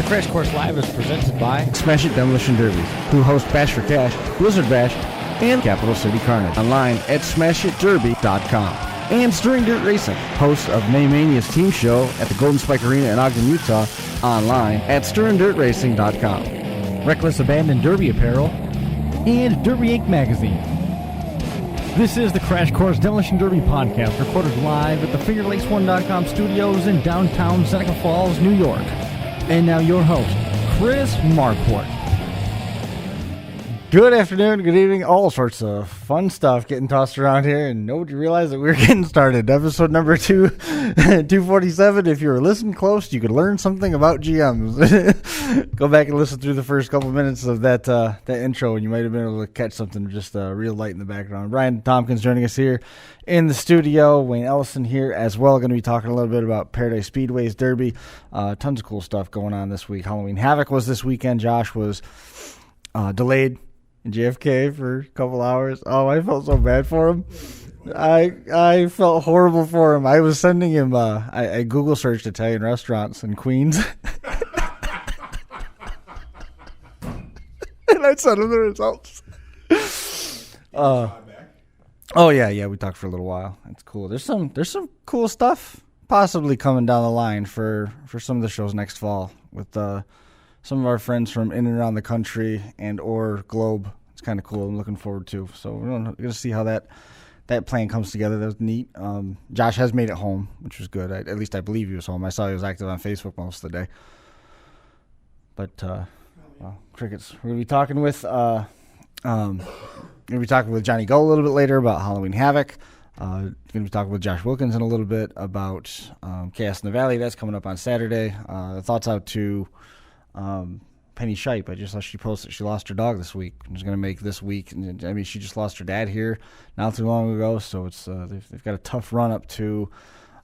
Crash Course Live is presented by Smash It Demolition Derbies, who host Bash for Cash, Blizzard Bash, and Capital City Carnage. Online at smashitderby.com. And Stirrin Dirt Racing, host of Maymania's team show at the Golden Spike Arena in Ogden, Utah. Online at stirrindirtracing.com. Reckless Abandon Derby Apparel and Derby Inc. Magazine. This is the Crash Course Demolition Derby podcast, recorded live at the FingerLakes1.com studios in downtown Seneca Falls, New York. And now your host, Chris Marquardt. Good afternoon, good evening, all sorts of fun stuff getting tossed around here, and nobody realized that we were getting started. Episode number 247. If you were listening close, you could learn something about GMs. Go back and listen through the first couple minutes of that intro, and you might have been able to catch something just real light in the background. Brian Tompkins joining us here in the studio. Wayne Ellison here as well. Going to be talking a little bit about Paradise Speedway's Derby. Tons of cool stuff going on this week. Halloween Havoc was this weekend. Josh was delayed in JFK for a couple hours. Oh, I felt so bad for him. I felt horrible for him. I was sending him I Google searched Italian restaurants in Queens. And I sent him the results. Oh yeah, we talked for a little while. That's cool. There's some cool stuff possibly coming down the line for some of the shows next fall with some of our friends from in and around the country and or globe. It's kind of cool. I'm looking forward to. So we're going to see how that plan comes together. That was neat. Josh has made it home, which was good. At least I believe he was home. I saw he was active on Facebook most of the day. But crickets. We're going to be talking with Johnny Gullo a little bit later about Halloween Havoc. Going to be talking with Josh Wilkins in a little bit about Chaos in the Valley. That's coming up on Saturday. Thoughts out to Penny Shipe. I just saw she posted she lost her dog this week. She's going to make this week. I mean, she just lost her dad here not too long ago, so it's they've got a tough run up to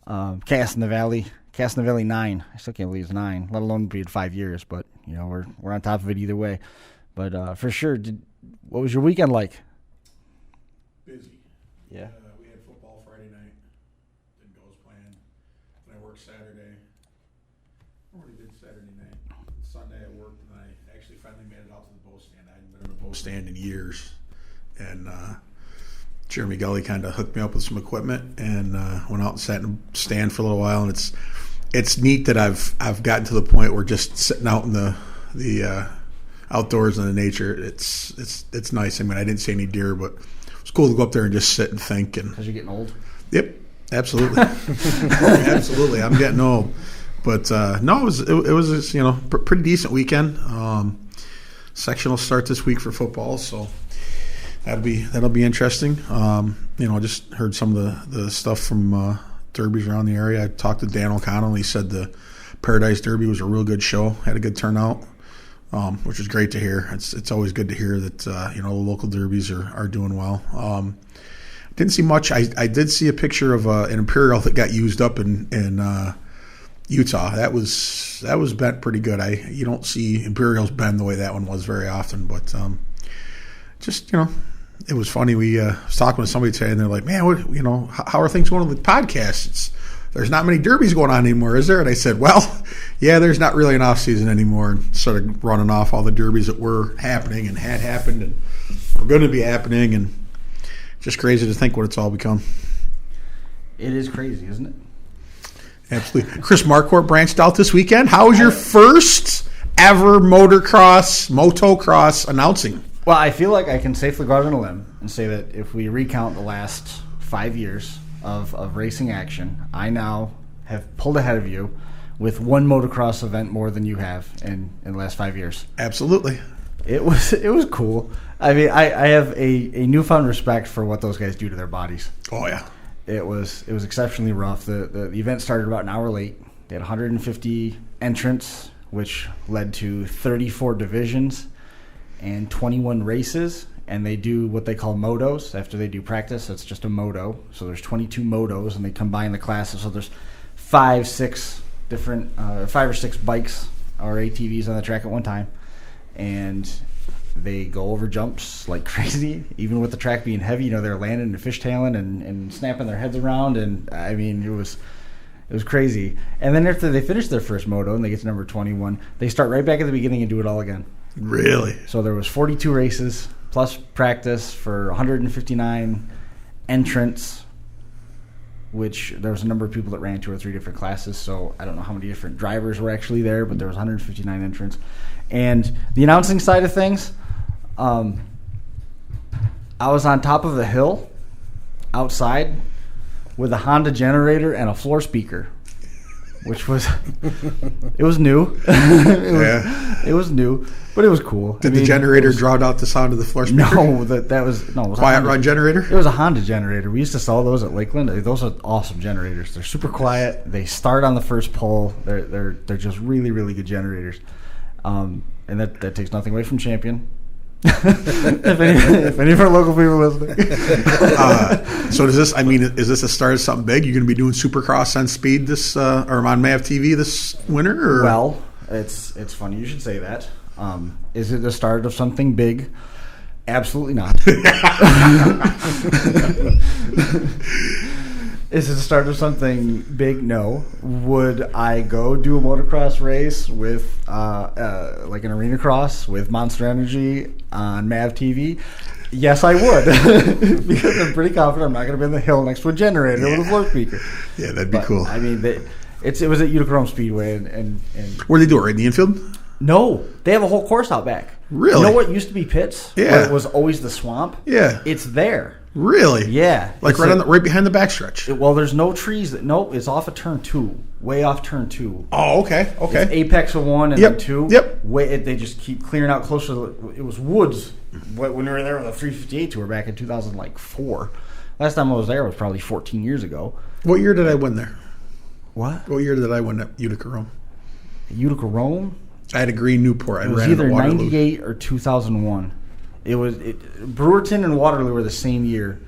Chaos in the Valley. Chaos in the Valley 9. I still can't believe it's 9, let alone be 5 years. But you know we're on top of it either way. But for sure, what was your weekend like? Busy. Yeah. We had football Friday night. Didn't go as planned. Then I worked Saturday. I already did Saturday night. Sunday I worked, and I actually finally made it out to the bow stand. I hadn't been in a bow stand in years. And Jeremy Gully kind of hooked me up with some equipment and went out and sat in a stand for a little while. And it's neat that I've gotten to the point where just sitting out in the outdoors in the nature, it's nice. I mean, I didn't see any deer, but it's cool to go up there and just sit and think. And Because you're getting old? Yep, absolutely. Absolutely, I'm getting old. But no, it was a pretty decent weekend. Sectional start this week for football, so that'll be interesting. I just heard some of the stuff from derbies around the area. I talked to Dan O'Connell. He said the Paradise Derby was a real good show. Had a good turnout, which is great to hear. It's always good to hear that the local derbies are doing well. Didn't see much. I did see a picture of an Imperial that got used up in Utah. That was bent pretty good. You don't see Imperials bend the way that one was very often, but it was funny. We was talking to somebody today, and they're like, "Man, how are things going with the podcast? There's not many derbies going on anymore, is there?" And I said, "Well, yeah, there's not really an off season anymore." And started running off all the derbies that were happening and had happened and were going to be happening, and just crazy to think what it's all become. It is crazy, isn't it? Absolutely. Chris Marquardt branched out this weekend. How was your first ever motocross announcing? Well, I feel like I can safely go out on a limb and say that if we recount the last 5 years of racing action, I now have pulled ahead of you with one motocross event more than you have in the last 5 years. Absolutely. It was cool. I mean, I have a newfound respect for what those guys do to their bodies. Oh, yeah. It was exceptionally rough. The event started about an hour late. They had 150 entrants, which led to 34 divisions and 21 races. And they do what they call motos. After they do practice, it's just a moto. So there's 22 motos, and they combine the classes. So there's 5 or 6 bikes or ATVs on the track at one time. And they go over jumps like crazy, even with the track being heavy. They're landing and fishtailing and snapping their heads around. And I mean, It was crazy. And then after they finish their first moto and they get to number 21, they start right back at the beginning and do it all again. Really? So there was 42 races plus practice for 159 entrants, which there was a number of people that ran 2 or 3 different classes. So I don't know how many different drivers were actually there, but there was 159 entrants. And the announcing side of things, I was on top of a hill outside with a Honda generator and a floor speaker, which was it was new. It was new, but it was cool. Did the generator drown out the sound of the floor speaker? No, that was no. It was quiet run generator. It was a Honda generator. We used to sell those at Lakeland. Those are awesome generators. They're super quiet. They start on the first pole. They're just really, really good generators. And that takes nothing away from Champion. if any of our local people are listening. So does this? I mean, is this a start of something big? You're going to be doing Supercross on Speed this or on MAV TV this winter? Or? Well, it's funny you should say that. Is it the start of something big? Absolutely not. Is it the start of something big? No. Would I go do a motocross race with like an arena cross with Monster Energy on MAV TV? Yes, I would. Because I'm pretty confident I'm not going to be on the hill next to a generator with a floor speaker. Yeah, that'd be cool. I mean, it was at Utica Speedway. And where do they do it, right in the infield? No, they have a whole course out back. Really? You know what used to be pits? Yeah. Where it was always the swamp? Yeah. It's there. Really? Yeah. Like right behind the backstretch. Well, there's no trees. Nope, it's off of turn 2. Way off turn 2. Oh, okay. It's apex of 1 and then 2. Yep. They just keep clearing out closer to it was woods when we were there on the 358 tour back in 2004. Last time I was there was probably 14 years ago. What year did I win there? What? What year did I win at Utica Rome? Utica Rome? I had a green Newport. It was either 98 or 2001. Brewerton and Waterloo were the same year,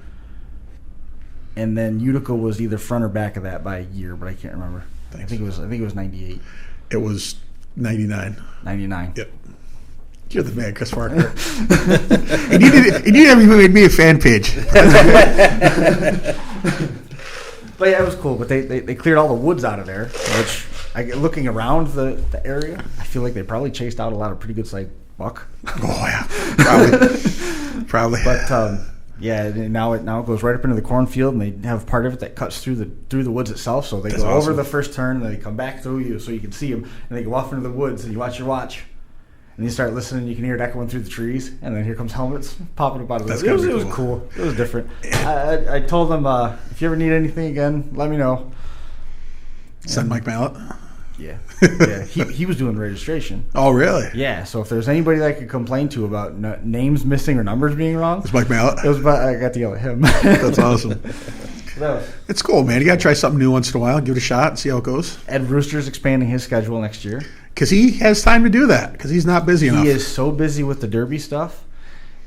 and then Utica was either front or back of that by a year, but I can't remember. Thanks. I think it was 98. It was 99. 99. Yep. You're the man, Chris Parker. you need to have me a fan page. But yeah, it was cool. But they cleared all the woods out of there, which looking around the area, I feel like they probably chased out a lot of pretty good sized buck. Oh yeah, probably. But yeah, now it goes right up into the cornfield, and they have part of it that cuts through the woods itself. So they go over the first turn, and then they come back through you, so you can see them, and they go off into the woods, and you watch your watch. And you start listening, you can hear it echoing through the trees, and then here comes helmets popping up out of the woods. It was cool. It was different. I told them, if you ever need anything again, let me know. Send Mike Mallet? Yeah. He was doing the registration. Oh, really? Yeah, so if there's anybody that I could complain to about names missing or numbers being wrong. It's Mike Mallet? I got to yell at him. That's awesome. It's cool, man. You got to try something new once in a while. Give it a shot and see how it goes. Ed Rooster's expanding his schedule next year. Because he has time to do that. Because he's not busy enough. He is so busy with the Derby stuff.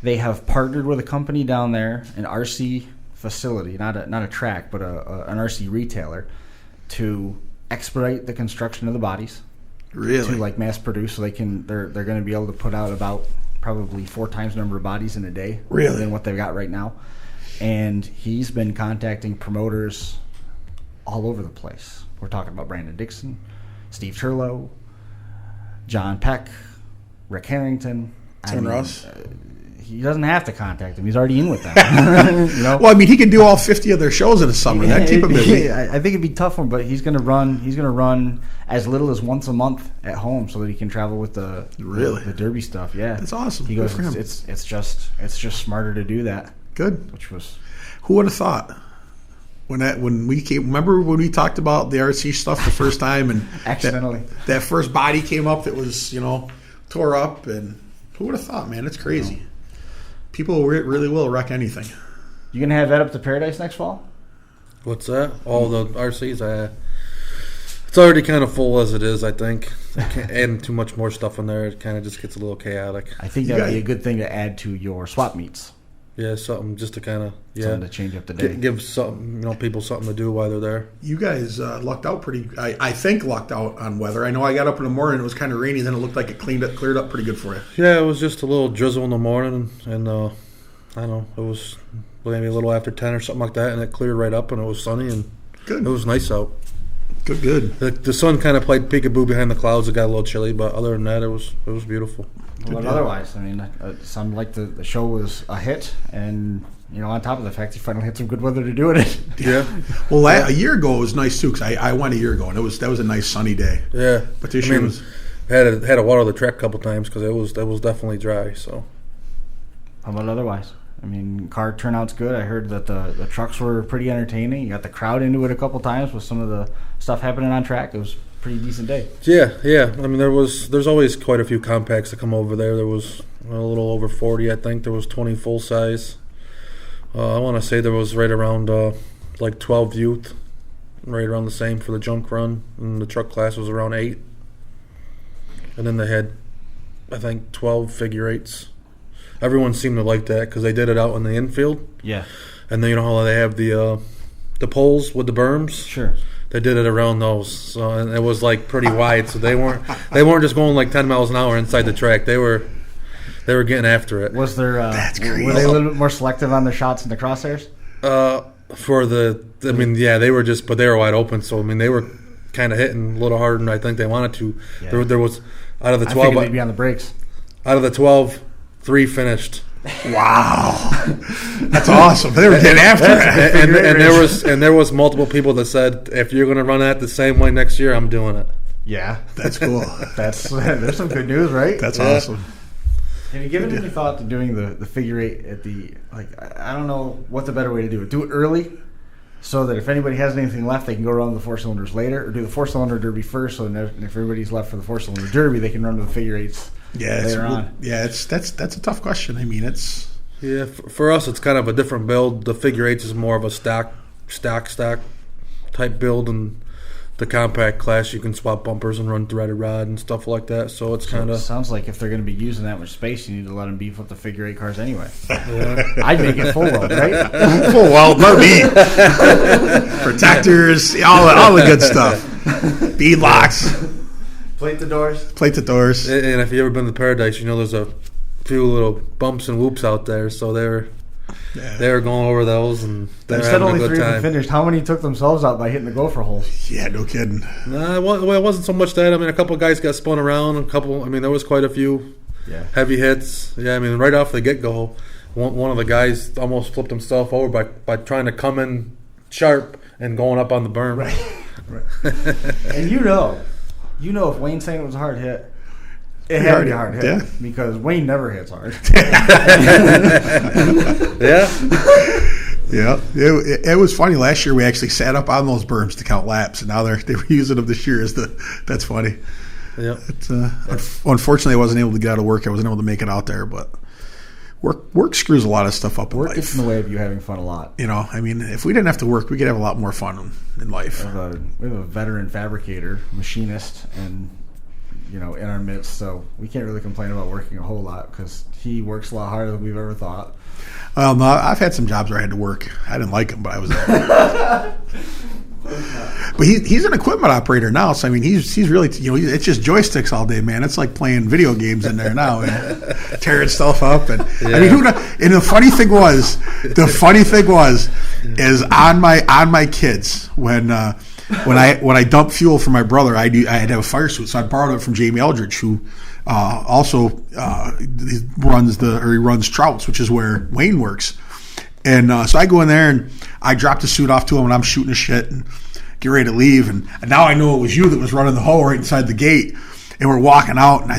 They have partnered with a company down there, an RC facility, not a track, but an RC retailer, to expedite the construction of the bodies. Really? To like mass produce, so they're going to be able to put out about probably 4 times the number of bodies in a day. Really? Than what they've got right now. And he's been contacting promoters all over the place. We're talking about Brandon Dixon, Steve Turlow, John Peck, Rick Harrington. Tim Ross. He doesn't have to contact them. He's already in with them. You know? Well, I mean, he can do all 50 of their shows in the summer. That'd keep him busy. I think it'd be tough for him, but he's going to run as little as once a month at home so that he can travel with the Derby stuff. Yeah, that's awesome. He goes, it's just smarter to do that. Good. Which was, who would have thought? When we came, remember when we talked about the RC stuff the first time and accidentally that first body came up that was tore up, and who would have thought, man? It's crazy. People really will wreck anything. You gonna have that up to Paradise next fall? What's that? All the RCs? It's already kind of full as it is. I think adding too much more stuff in there, it kind of just gets a little chaotic. I think that'd be a good thing to add to your swap meets. Yeah, something just to kind of something to change up the day. Give something, people something to do while they're there. You guys lucked out pretty. I think lucked out on weather. I know I got up in the morning, it was kind of rainy, then it looked like it cleared up pretty good for you. Yeah, it was just a little drizzle in the morning, and I don't know, it was maybe a little after 10 or something like that, and it cleared right up, and it was sunny, and good. It was nice out. Good. The sun kind of played peekaboo behind the clouds. It got a little chilly, but other than that, it was beautiful. But otherwise, I mean, it sounded like the show was a hit, and on top of the fact you finally had some good weather to do it. Yeah. Well, a year ago it was nice too, because I went a year ago and that was a nice sunny day. Yeah. But this year was had to water the track a couple times because it was definitely dry. So. How about otherwise? I mean, car turnout's good. I heard that the trucks were pretty entertaining. You got the crowd into it a couple times with some of the stuff happening on track. It was a pretty decent day. Yeah. I mean, there's always quite a few compacts that come over there. There was a little over 40, I think. There was 20 full size. I want to say there was right around 12 youth, right around the same for the junk run, and the truck class was around 8. And then they had, I think, 12 figure eights. Everyone seemed to like that because they did it out in the infield. Yeah. And then how they have the poles with the berms. Sure. They did it around those, so and it was pretty wide. So they weren't just going 10 miles an hour inside the track. They were getting after it. Was there? That's crazy. Were they a little bit more selective on the shots in the crosshairs? They were but they were wide open. So I mean, they were kind of hitting a little harder than I think they wanted to. Yeah. There was out of the 12. I figured they'd be on the brakes. Out of the 12. 3 finished. Wow, that's awesome. They were getting after it, and there was multiple people that said, if you're going to run that the same way next year, I'm doing it. Yeah, that's cool. There's some good news, right? That's awesome. Have you given any thought to doing the figure eight at the I don't know what the better way to do it. Do it early, so that if anybody has anything left, they can go run the 4 cylinders later, or do the 4 cylinder derby first. So if everybody's left for the 4 cylinder derby, they can run to the figure eights. Later on. Yeah, that's a tough question. I mean, it's for us, it's kind of a different build. The figure eights is more of a stock type build, and the compact class you can swap bumpers and run threaded rod and stuff like that. So it's kind of sounds like if they're going to be using that much space, you need to let them beef up the figure eight cars anyway. Yeah. I'd make it full weld, right? Full weld, not me. Protectors, all the good stuff. Bead locks. Plate the doors. And if you've ever been to Paradise, there's a few little bumps and whoops out there. So they were going over those, and they were having a good time. Only 3 of them finished. How many took themselves out by hitting the gopher holes? Yeah, no kidding. Nah, it wasn't so much that. I mean, a couple of guys got spun around. There was quite a few heavy hits. Yeah, I mean, right off the get-go, one of the guys almost flipped himself over by trying to come in sharp and going up on the berm. Right. And if Wayne's saying it was a hard hit, it had to be a hard hit because Wayne never hits hard. Yeah. It was funny. Last year we actually sat up on those berms to count laps, and now they were using them this year. That's funny. Yeah. Unfortunately, I wasn't able to get out of work. I wasn't able to make it out there, but work screws a lot of stuff up in life. Work gets in the way of you having fun a lot. I mean, if we didn't have to work, we could have a lot more fun in life. We have a veteran fabricator, machinist, and in our midst, so we can't really complain about working a whole lot because he works a lot harder than we've ever thought. Well, no, I've had some jobs where I had to work. I didn't like them, but I was there. But he's an equipment operator now, so I mean, he's really it's just joysticks all day, man. It's like playing video games in there now and tearing stuff up. And I mean, and the funny thing was, is on my kids when I dumped fuel for my brother, I had to have a fire suit, so I borrowed it from Jamie Eldridge, who also runs Trouts, which is where Wayne works. And so I go in there and I drop the suit off to him, and I'm shooting the shit and get ready to leave. And now I know it was you that was running the hole right inside the gate. And we're walking out, and I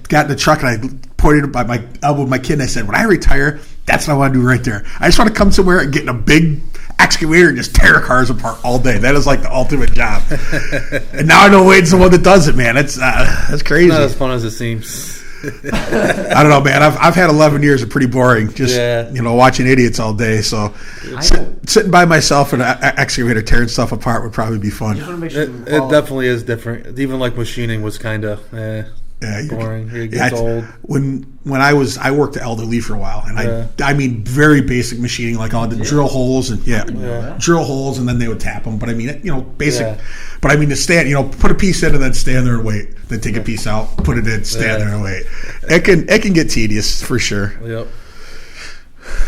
got in the truck and I pointed by my elbow with my kid, and I said, when I retire, that's what I want to do right there. I just want to come somewhere and get in a big excavator and just tear cars apart all day. That is like the ultimate job. And now I know Wade's the one that does it, man. That's crazy. Not as fun as it seems. I don't know, man. I've had 11 years of pretty boring, just watching idiots all day. So sitting by myself in an excavator tearing stuff apart would probably be fun. It definitely is different. Even like machining was kind of boring. It gets old. When I worked at Elderly for a while, and I mean very basic machining, like all the drill holes and drill holes, and then they would tap them. But I mean, basic. Yeah. But I mean to stand, put a piece in and then stand there and wait. Then take a piece out, put it in, stand there and wait. It can get tedious for sure. Yep.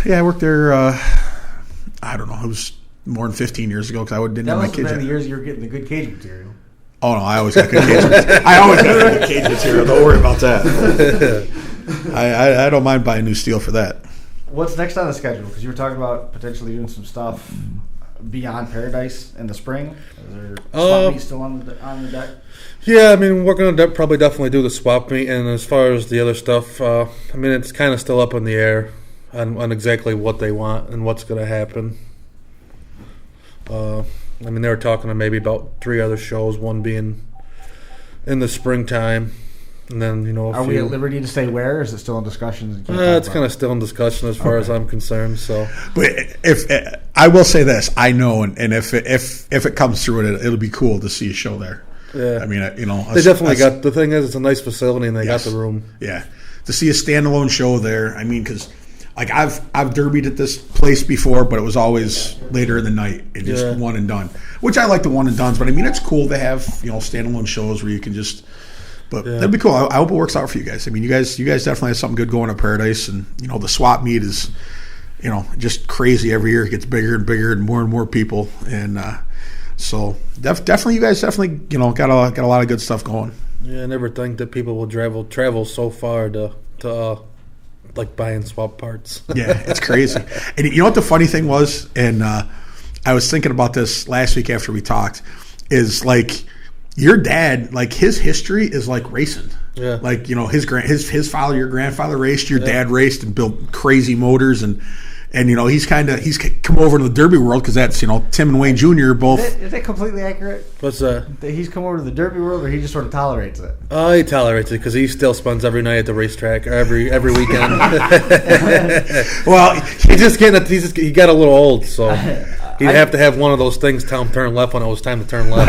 Yeah, I worked there. I don't know. It was more than 15 years ago because I didn't That have my must have kids been yet. the years you were getting the good cage material. Oh, no, I always got good cage material. I always got good cage material. Don't worry about that. I don't mind buying new steel for that. What's next on the schedule? Because you were talking about potentially doing some stuff beyond Paradise in the spring. Is there swap meet still on the deck? Yeah, I mean, we're going to probably definitely do the swap meet. And as far as the other stuff, I mean, it's kind of still up in the air on exactly what they want and what's going to happen. I mean, they were talking to maybe about 3 other shows, one being in the springtime. And then, you know, Are we at liberty to say where? Or is it still in discussions? It's kind of still in discussion as far as I'm concerned. So, but if I will say this, I know, and if it comes through, it'll be cool to see a show there. Yeah, I mean, you know, they definitely got. The thing is, it's a nice facility, and they got the room. Yeah, to see a standalone show there. I mean, because like I've derbied at this place before, but it was always later in the night and just one and done. Which I like the one and dones, but I mean, it's cool to have standalone shows where you can just. But that'd be cool. I hope it works out for you guys. I mean, you guys definitely have something good going at Paradise, and the swap meet is, just crazy every year. It gets bigger and bigger, and more people, and so definitely you guys definitely got a lot of good stuff going. Yeah, I never think that people will travel so far to like buying swap parts. Yeah, it's crazy. And you know what the funny thing was, and I was thinking about this last week after we talked, is like. Your dad, like his history is like racing. Yeah. Like, his father, your grandfather raced, your dad raced and built crazy motors and he's come over to the Derby world because that's, Tim and Wayne Jr. both. Is that completely accurate? What's that? That he's come over to the Derby world, or he just sort of tolerates it? Oh, he tolerates it because he still spends every night at the racetrack, every weekend. Well, he got a little old, so he'd have to have one of those things tell him turn left when it was time to turn left.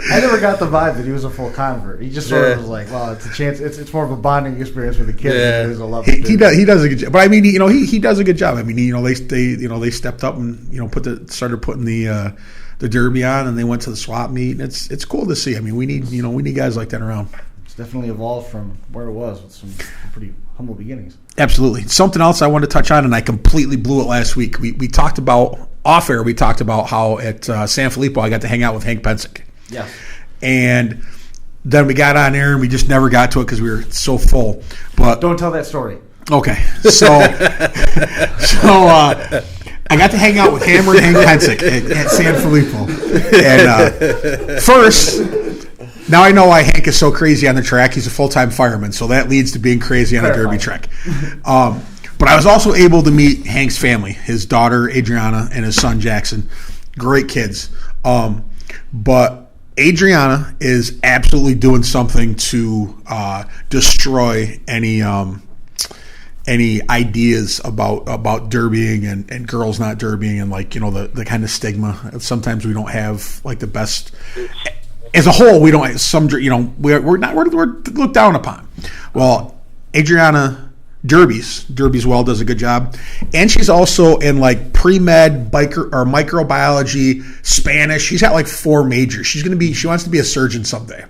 I never got the vibe that he was a full convert. He just sort of was like, well, it's a chance. It's more of a bonding experience with the kids than it is a love. He does a good job. But I mean, he does a good job. I mean, they stepped up and started putting the Derby on, and they went to the swap meet. And it's cool to see. I mean, we need guys like that around. It's definitely evolved from where it was with some pretty humble beginnings. Absolutely. Something else I wanted to touch on, and I completely blew it last week. We talked about off air. We talked about how at San Filippo I got to hang out with Hank Pensick. Yeah. And then we got on air and we just never got to it because we were so full. But don't tell that story. Okay. So I got to hang out with Hammer and Hank Pensick at San Filippo. And first, now I know why Hank is so crazy on the track. He's a full-time fireman, so that leads to being crazy on a Derby track. But I was also able to meet Hank's family, his daughter Adriana and his son Jackson. Great kids. But Adriana is absolutely doing something to destroy any ideas about derbying and girls not derbying and the kind of stigma. Sometimes we don't have the best. As a whole, we don't. We're looked down upon. Well, Adriana derbies well, does a good job, and she's also in pre-med biker or microbiology, Spanish. She's got 4 majors. She wants to be a surgeon someday.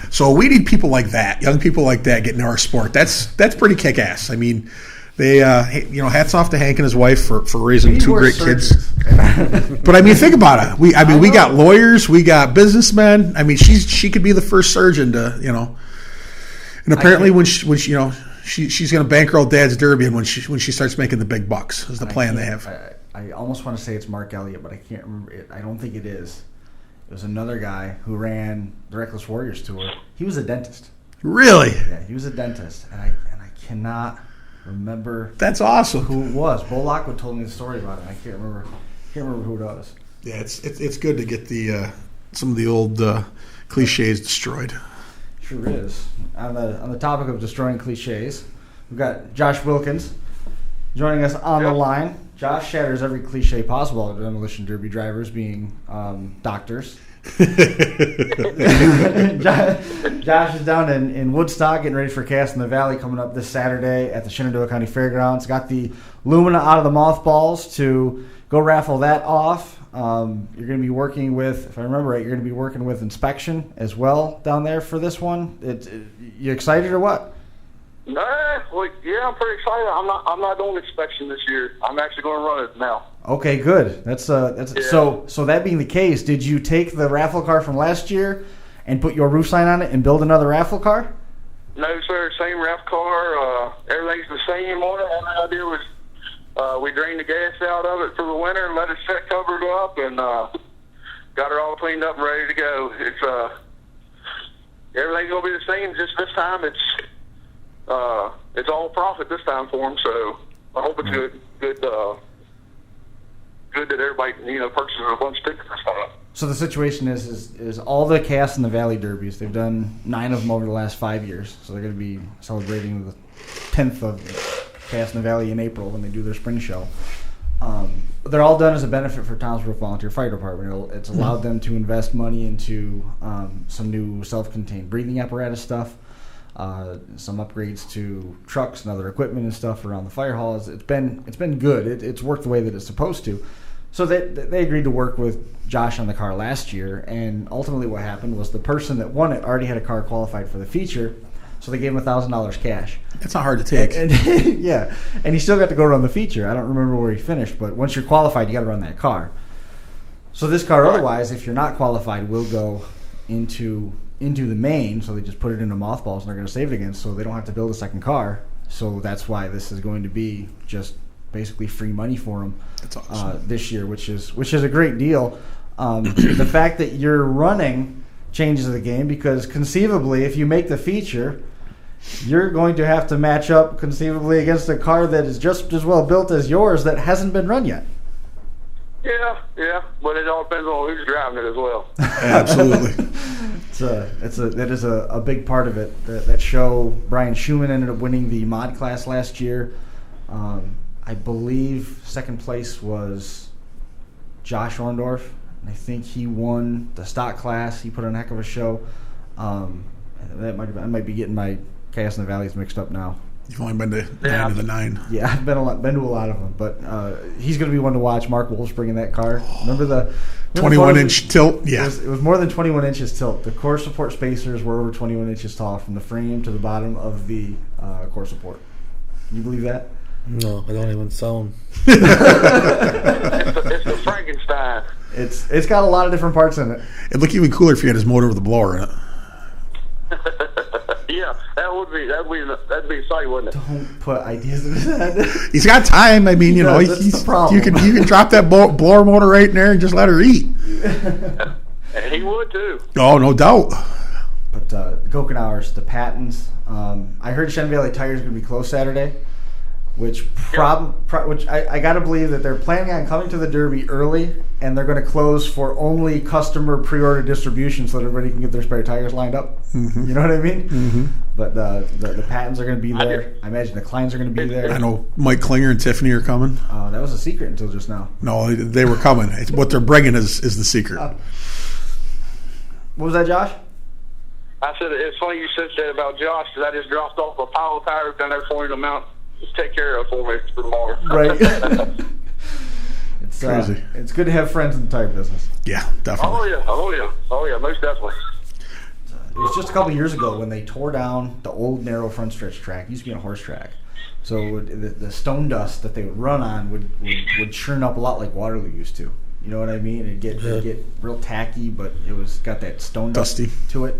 So we need people like that, young people like that, getting into our sport. That's pretty kick ass. I mean, they hats off to Hank and his wife for raising 2 great kids. But I mean, think about it. We got lawyers, we got businessmen. I mean, she could be the first surgeon to And apparently, when she's going to bankroll Dad's Derby, and when she starts making the big bucks, is the plan they have. I almost want to say it's Mark Elliott, but I can't remember it. I don't think it is. It was another guy who ran the Reckless Warriors tour. He was a dentist. Really? Yeah, he was a dentist, and I cannot remember. That's awesome. Who it was? Bo Lockwood told me the story about it. I can't remember who it was. Yeah, it's good to get the some of the old cliches destroyed. Sure is. On the topic of destroying cliches, we've got Josh Wilkins joining us on the line. Josh shatters every cliche possible of demolition derby drivers being doctors. Josh is down in Woodstock getting ready for Cast in the Valley coming up this Saturday at the Shenandoah County Fairgrounds. Got the Lumina out of the mothballs to go raffle that off. You're going to be working with, if I remember right, you're going to be working with Inspection as well down there for this one. You excited or what? I'm pretty excited. I'm not doing inspection this year. I'm actually going to run it now. Okay, good. That's so that being the case, did you take the raffle car from last year and put your roof sign on it and build another raffle car? No, sir. Same raffle car. Everything's the same on it. All I did was we drained the gas out of it for the winter and let it set covered up and got it all cleaned up and ready to go. It's everything's gonna be the same. Just this time, it's all profit this time for them. So I hope it's good that everybody purchases a bunch of tickets and stuff. So the situation is all the Chaos in the Valley Derbies. They've done 9 of them over the last 5 years. So they're going to be celebrating the 10th of Chaos in the Valley in April when they do their spring show. They're all done as a benefit for Townsboro Volunteer Fire Department. It's allowed them to invest money into some new self-contained breathing apparatus stuff, some upgrades to trucks and other equipment and stuff around the fire halls. It's been good. It's worked the way that it's supposed to. So they agreed to work with Josh on the car last year, and ultimately what happened was the person that won it already had a car qualified for the feature, so they gave him $1,000 cash. That's not hard to take. And yeah, and he still got to go run the feature. I don't remember where he finished, but once you're qualified, you got to run that car. So this car, otherwise, if you're not qualified, will go into the main, so they just put it into mothballs, and they're going to save it again, so they don't have to build a second car. So that's why this is going to be just basically free money for them. That's awesome. This year, which is a great deal. The fact that you're running changes the game, because conceivably, if you make the feature, you're going to have to match up conceivably against a car that is just as well built as yours that hasn't been run yet. Yeah, but it all depends on who's driving it as well. Absolutely. That is a big part of it. That show, Brian Schumann ended up winning the mod class last year. I believe second place was Josh Orndorff. I think he won the stock class. He put on a heck of a show. I might be getting my Chaos in the Valleys mixed up now. You've only been to 9 of the 9. Yeah, I've been to a lot of them, but he's going to be one to watch. Mark Wolf's bringing that car. Remember the 21-inch tilt? Yeah. It was more than 21 inches tilt. The core support spacers were over 21 inches tall from the frame to the bottom of the core support. Can you believe that? No, I don't even sound. It's the Frankenstein. It's got a lot of different parts in it. It'd look even cooler if you had his motor with a blower in it. Yeah, that'd be exciting, wouldn't it? Don't put ideas in his head. He's got time. I mean, that's the problem. You can drop that blower motor right in there and just let her eat. And he would too. Oh, no doubt. But Gokenauers, the Pattons. I heard Shen Valley Tires are going to be closed Saturday, which I got to believe that they're planning on coming to the Derby early, and they're going to close for only customer pre-order distribution so that everybody can get their spare tires lined up. Mm-hmm. You know what I mean? Mm-hmm. But the Pattons are going to be there. I imagine the Kleins are going to be there. I know Mike Klinger and Tiffany are coming. That was a secret until just now. No, they were coming. What they're bringing is the secret. What was that, Josh? I said it's funny you said that about Josh, because I just dropped off a pile of tires down there for him to mount. Just take care of for me for tomorrow. Right. It's crazy. It's good to have friends in the tire business. Yeah, definitely. Oh yeah, most definitely. It was just a couple years ago when they tore down the old narrow front stretch track. It used to be a horse track. So the stone dust that they would run on would churn up a lot like Waterloo used to. You know what I mean? It'd get real tacky, but it was got that stone dust to it.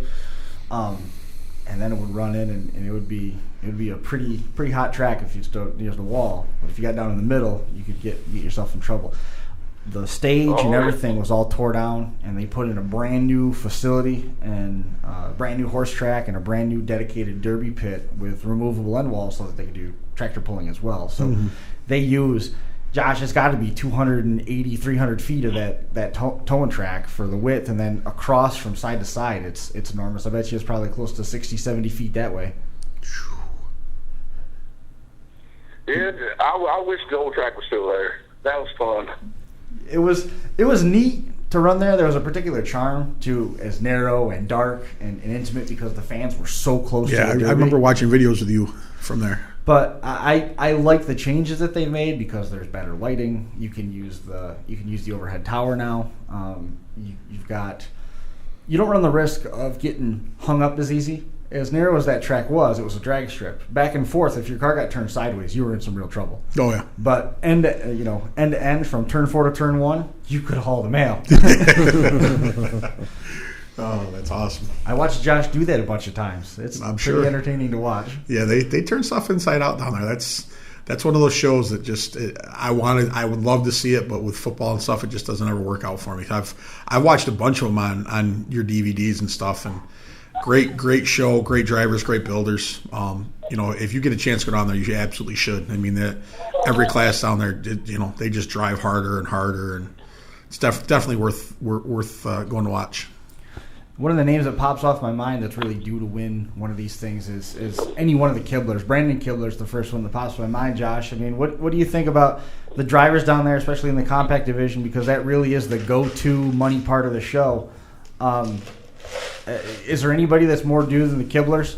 And then it would run in, and it would be a pretty hot track if you stood near the wall. But if you got down in the middle, you could get yourself in trouble. The stage and everything was all tore down, and they put in a brand new facility and a brand new horse track and a brand new dedicated derby pit with removable end walls so that they could do tractor pulling as well. So they use, Josh, it's got to be 280, 300 feet of that towing track for the width, and then across from side to side, it's enormous. I bet you it's probably close to 60, 70 feet that way. Yeah, I wish the old track was still there. That was fun. It was neat to run there. There was a particular charm to as narrow and dark and intimate because the fans were so close to the derby. I remember watching videos with you from there. But I like the changes that they made because there's better lighting. You can use the overhead tower now. You don't run the risk of getting hung up as easy as narrow as that track was, it was a drag strip. Back and forth, if your car got turned sideways, you were in some real trouble. Oh, yeah. But end to end, from turn 4 to turn 1, you could haul the mail. Oh, that's awesome. I watched Josh do that a bunch of times. It's pretty entertaining to watch. Yeah, they turn stuff inside out down there. That's one of those shows that just I would love to see it, but with football and stuff, it just doesn't ever work out for me. I watched a bunch of them on your DVDs and stuff, and great show, great drivers, great builders. If you get a chance to go down there, you absolutely should. I mean, every class down there, they just drive harder and harder, and it's definitely worth going to watch. One of the names that pops off my mind that's really due to win one of these things is any one of the Kibblers. Brandon Kibler's the first one that pops in my mind, Josh. I mean, what do you think about the drivers down there, especially in the compact division, because that really is the go-to money part of the show. Is there anybody that's more due than the Kibblers?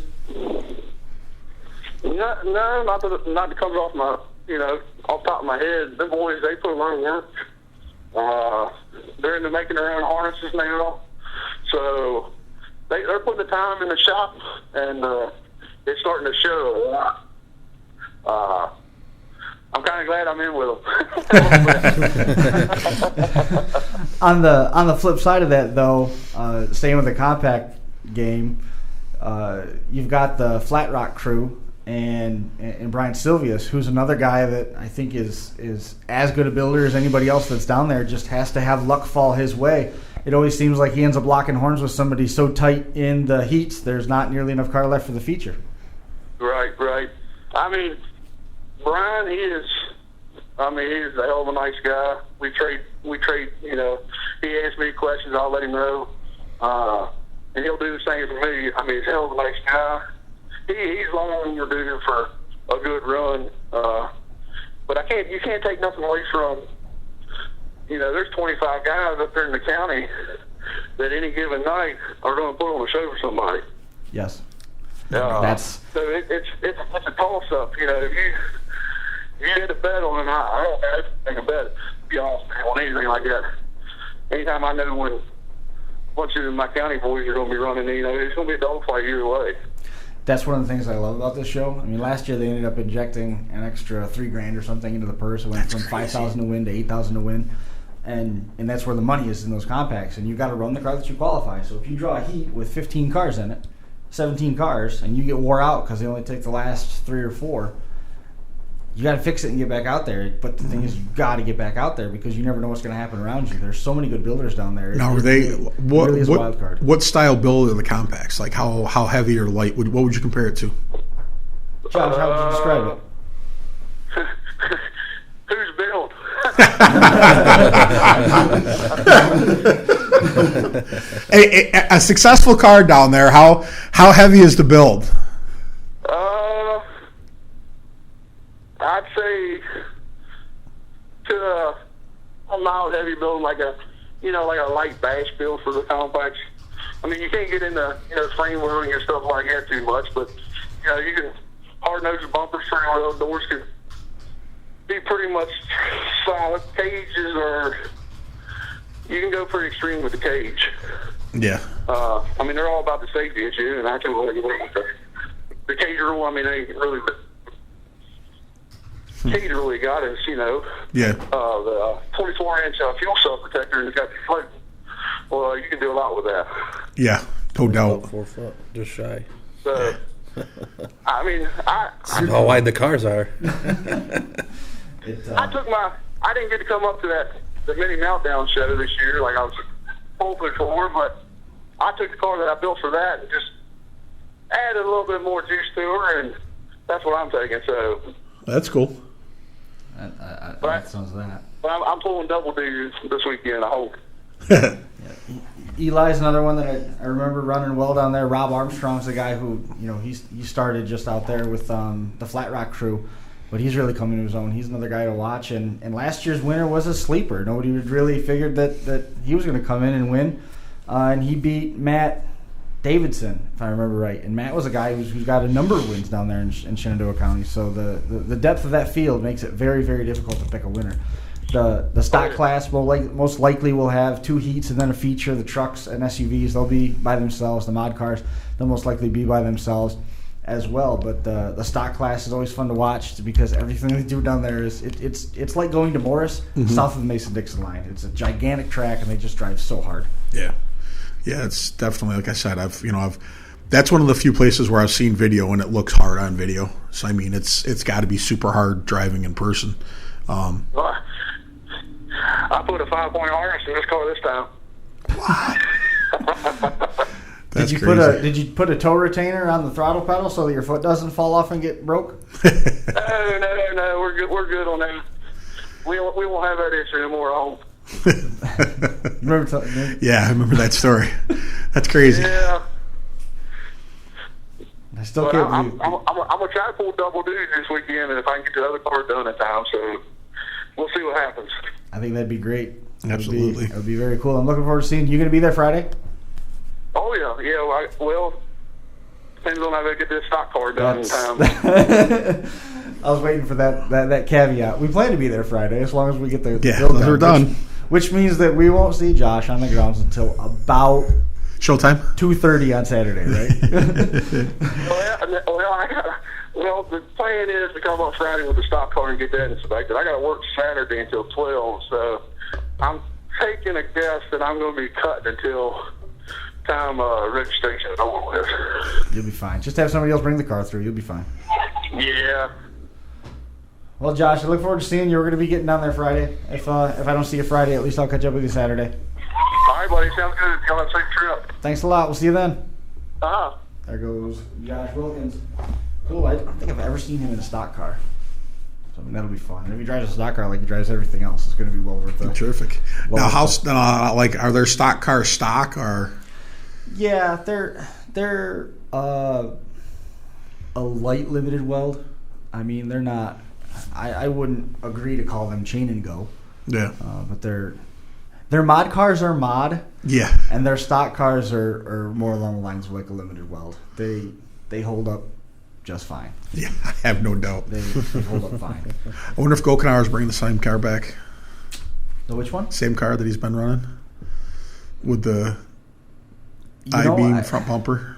No, not that comes off my, off the top of my head. Them boys, they put a lot of work. They're into making their own harnesses now. So they're putting the time in the shop, and it's starting to show. I'm kind of glad I'm in with them. On the flip side of that, though, staying with the compact game, you've got the Flat Rock crew and Brian Silvius, who's another guy that I think is as good a builder as anybody else that's down there. Just has to have luck fall his way. It always seems like he ends up locking horns with somebody so tight in the heats, there's not nearly enough car left for the feature. Right. I mean, Brian, he's a hell of a nice guy. We trade. He asks me questions, I'll let him know, and he'll do the same for me. I mean, he's a hell of a nice guy. He's long overdue for a good run, but you can't take nothing away from. There's 25 guys up there in the county that any given night are going to put on a show for somebody. Yes. So it's a toss-up. If you had a bet on it, I don't have to take a bet, to be honest, on anything like that. Anytime I know when a bunch of my county boys are going to be running, it's going to be a dogfight either way. That's one of the things I love about this show. I mean, last year they ended up injecting an extra $3,000 or something into the purse. It went from $5,000 to win to $8,000 to win, and that's where the money is in those compacts. And you got to run the car that you qualify. So if you draw a heat with 15 cars in it, 17 cars, and you get wore out because they only take the last 3 or 4, you got to fix it and get back out there. But the thing is, you got to get back out there because you never know what's going to happen around you. There's so many good builders down there. Now, really is a wild card. What style build are the compacts? Like how heavy or light? What would you compare it to? Josh, how would you describe it? Who's built? A successful car down there. How heavy is the build? I'd say to a mild heavy build, like a light bash build for the compacts. I mean, you can't get into frame wheeling and stuff like that too much, but you can hard nose the bumpers, steering wheel doors can be pretty much solid. Cages are, you can go pretty extreme with the cage. Yeah. I mean, they're all about the safety issue, and I can really get with the cage rule. I mean, they really. Cage really got is, the 24-inch fuel cell protector, and it's got the float. Well, you can do a lot with that. Yeah, no doubt. 4 foot, just shy. So, I mean, I how wide the cars are. I didn't get to come up to the mini meltdown show this year like I was hoping for, but I took the car that I built for that and just added a little bit more juice to her, and that's what I'm taking. So that's cool. That sounds that. But I'm pulling double dues this weekend, I hope. Eli's another one that I remember running well down there. Rob Armstrong's the guy who, he started just out there with the Flat Rock crew, but he's really coming to his own. He's another guy to watch, and last year's winner was a sleeper. Nobody really figured that he was going to come in and win, and he beat Matt Davidson, if I remember right. And Matt was a guy who's got a number of wins down there in Shenandoah County. So the depth of that field makes it very, very difficult to pick a winner. The stock class most likely will have 2 heats and then a feature. The trucks and SUVs, they'll be by themselves. The mod cars, they'll most likely be by themselves as well. But the stock class is always fun to watch because everything they do down there is it's like going to Morris south of the Mason-Dixon line. It's a gigantic track and they just drive so hard. Yeah, it's definitely, like I said, that's one of the few places where I've seen video and it looks hard on video. So I mean, it's got to be super hard driving in person. I put a 5-point harness in this car this time. That's did you put a toe retainer on the throttle pedal so that your foot doesn't fall off and get broke? No, we're good on that. We won't have that issue anymore at home. Yeah, I remember that story. That's crazy. Yeah. I still can't believe. I'm gonna try to pull double duty this weekend, and if I can get the other car done in time, so we'll see what happens. I think that'd be great. Absolutely. That would be very cool. I'm looking forward to seeing you. Going to be there Friday? Oh yeah. Well, depends on how they get this stock car done in time. I was waiting for that caveat. We plan to be there Friday as long as we get the build done. We're done. Which means that we won't see Josh on the grounds until about showtime 2:30 on Saturday, right? Well, the plan is to come up Friday with the stock car and get that inspected. I got to work Saturday until 12, so I'm taking a guess that I'm going to be cutting until time registration is over with. You'll be fine. Just have somebody else bring the car through. You'll be fine. Yeah. Well, Josh, I look forward to seeing you. We're going to be getting down there Friday. If I don't see you Friday, at least I'll catch up with you Saturday. All right, buddy. Sounds good. Y'all have a safe trip. Thanks a lot. We'll see you then. Uh-huh. There goes Josh Wilkins. Cool. I don't think I've ever seen him in a stock car. So I mean, that'll be fun. And if he drives a stock car like he drives everything else, it's going to be well worth it. Terrific. Now, are there stock cars stock or? Yeah, they're a light limited weld. I mean, they're not. I wouldn't agree to call them chain and go. Yeah. But their mod cars are mod. Yeah. And their stock cars are more along the lines of like a limited weld. They hold up just fine. Yeah, I have no doubt. They hold up fine. I wonder if Gokenauer is bringing the same car back. The which one? Same car that he's been running with the I-beam front bumper.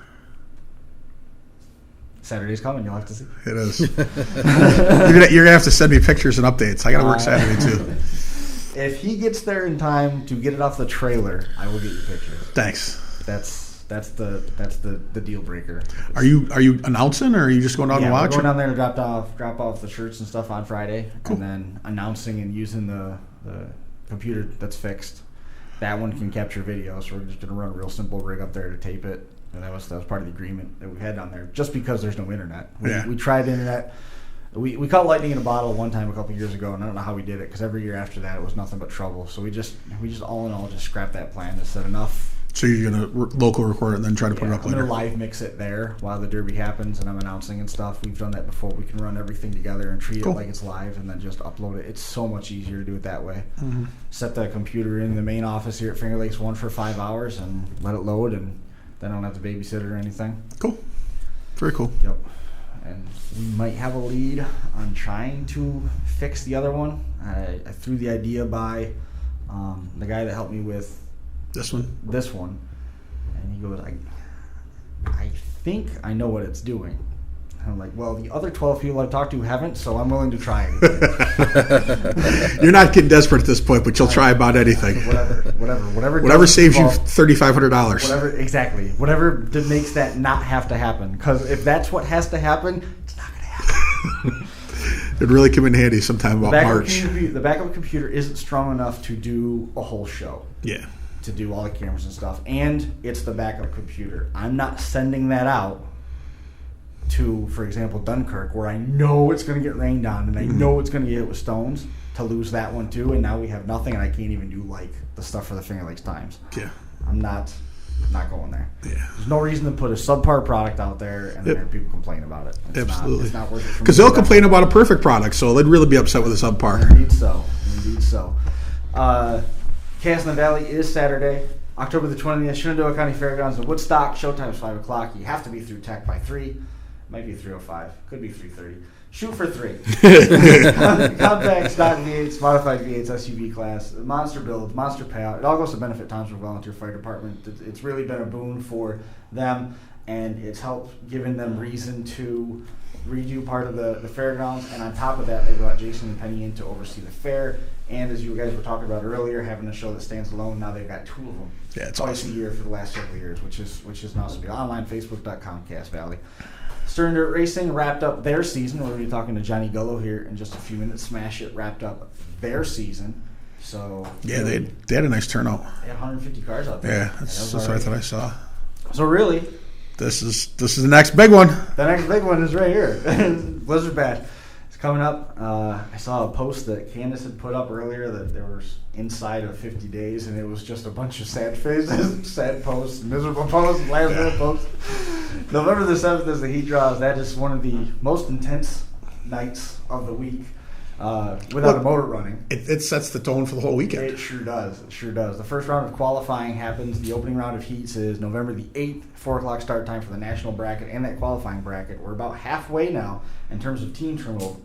Saturday's coming. You'll have to see. It is. You're gonna have to send me pictures and updates. I got to work Saturday too. If he gets there in time to get it off the trailer, I will get you pictures. Thanks. That's the deal breaker. Are you announcing or are you just going down to watch? We're going down there to drop off the shirts and stuff on Friday, cool. And then announcing and using the computer that's fixed. That one can capture video, so we're just going to run a real simple rig up there to tape it. And that was part of the agreement that we had down there, just because there's no internet. We tried internet. We caught lightning in a bottle one time a couple years ago, and I don't know how we did it because every year after that it was nothing but trouble. So we just all in all just scrapped that plan. Just said enough. So you're gonna local record it and then try to put it up later. I'm gonna live mix it there while the derby happens, and I'm announcing and stuff. We've done that before. We can run everything together and treat it like it's live, and then just upload it. It's so much easier to do it that way. Mm-hmm. Set the computer in the main office here at Finger Lakes 1 for 5 hours and let it load, and then I don't have to babysit it or anything. Cool. Very cool. Yep. And we might have a lead on trying to fix the other one. I threw the idea by the guy that helped me with this one, and he goes, I think I know what it's doing. And I'm like, well, the other 12 people I've talked to haven't, so I'm willing to try it. You're not getting desperate at this point, but you'll try about anything. Whatever saves you $3,500. Whatever makes that not have to happen. Because if that's what has to happen, it's not going to happen. It'd really come in handy sometime about March. The backup computer isn't strong enough to do a whole show. Yeah. To do all the cameras and stuff. And it's the backup computer. I'm not sending that out to, for example, Dunkirk, where I know it's going to get rained on and I know it's going to get hit with stones, to lose that one too. And now we have nothing, and I can't even do like the stuff for the Finger Lakes Times. Yeah. I'm not going there. Yeah. There's no reason to put a subpar product out there and then have people complain about it. Absolutely. It's not worth it. Because they'll complain about a perfect product, so they'd really be upset with a subpar. Indeed so. Chaos in the Valley is Saturday, October the 20th, Shenandoah County Fairgrounds in Woodstock. Showtime is 5 o'clock. You have to be through tech by 3. Might be 305. Could be 330. Shoot for 3. Compact, stock V8s, modified V8s, SUV class, monster builds, monster payout. It all goes to benefit Townsville Volunteer Fire Department. It's really been a boon for them, and it's helped giving them reason to redo part of the fairgrounds. And on top of that, they brought Jason and Penny in to oversee the fair. And as you guys were talking about earlier, having a show that stands alone, now they've got 2 of them. Yeah, it's twice awesome. a year for the last several years, which is an awesome deal. Online, Facebook.com, Cass Valley. Stirrin Dirt Racing wrapped up their season. We're going to be talking to Johnny Gullo here in just a few minutes. Smash It wrapped up their season. So Yeah, they had a nice turnout. They had 150 cars out there. Yeah, that's what I thought I saw. So really, This is the next big one. the next big one is right here. Blizzard Bash. It's coming up. I saw a post that Candace had put up earlier that there was inside of 50 days, and it was just a bunch of sad faces, sad posts, miserable posts, last minute posts. November the 7th is the heat draws. That is one of the most intense nights of the week without a motor running. It sets the tone for the whole weekend. It sure does. It sure does. The first round of qualifying happens. The opening round of heats is November the 8th, 4 o'clock start time for the national bracket and that qualifying bracket. We're about halfway now in terms of team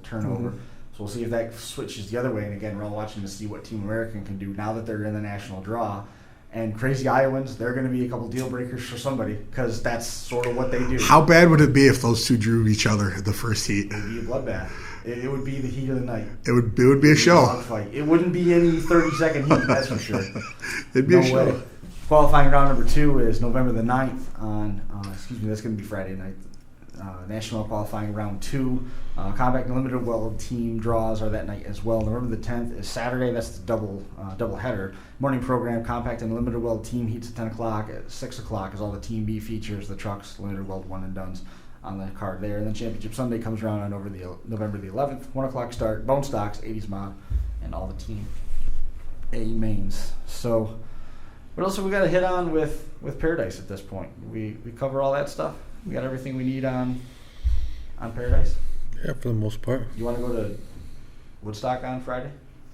turnover. So we'll see if that switches the other way. And again, we're all watching to see what Team American can do now that they're in the national draw. And Crazy Iowans, they're going to be a couple deal breakers for somebody because that's sort of what they do. How bad would it be if those two drew each other at the first heat? It would be a bloodbath. It would be the heat of the night. It would be a show. Fight. It wouldn't be any 30-second heat, that's for sure. It'd be a show. Way. Qualifying round number 2 is November the 9th on, that's going to be Friday night. National qualifying round 2. Compact and Limited World team draws are that night as well. November the 10th is Saturday. That's the double header. Morning program, Compact and Limited World team heats at 10 o'clock. At 6 o'clock is all the Team B features, the trucks, Limited World one and dones on the card there. And then Championship Sunday comes around on November the 11th. 1 o'clock start, Bone Stocks, 80s Mod, and all the Team A mains. So what else have we got to hit on with Paradise at this point? We cover all that stuff? We got everything we need on Paradise? Yeah, for the most part. You want to go to Woodstock on Friday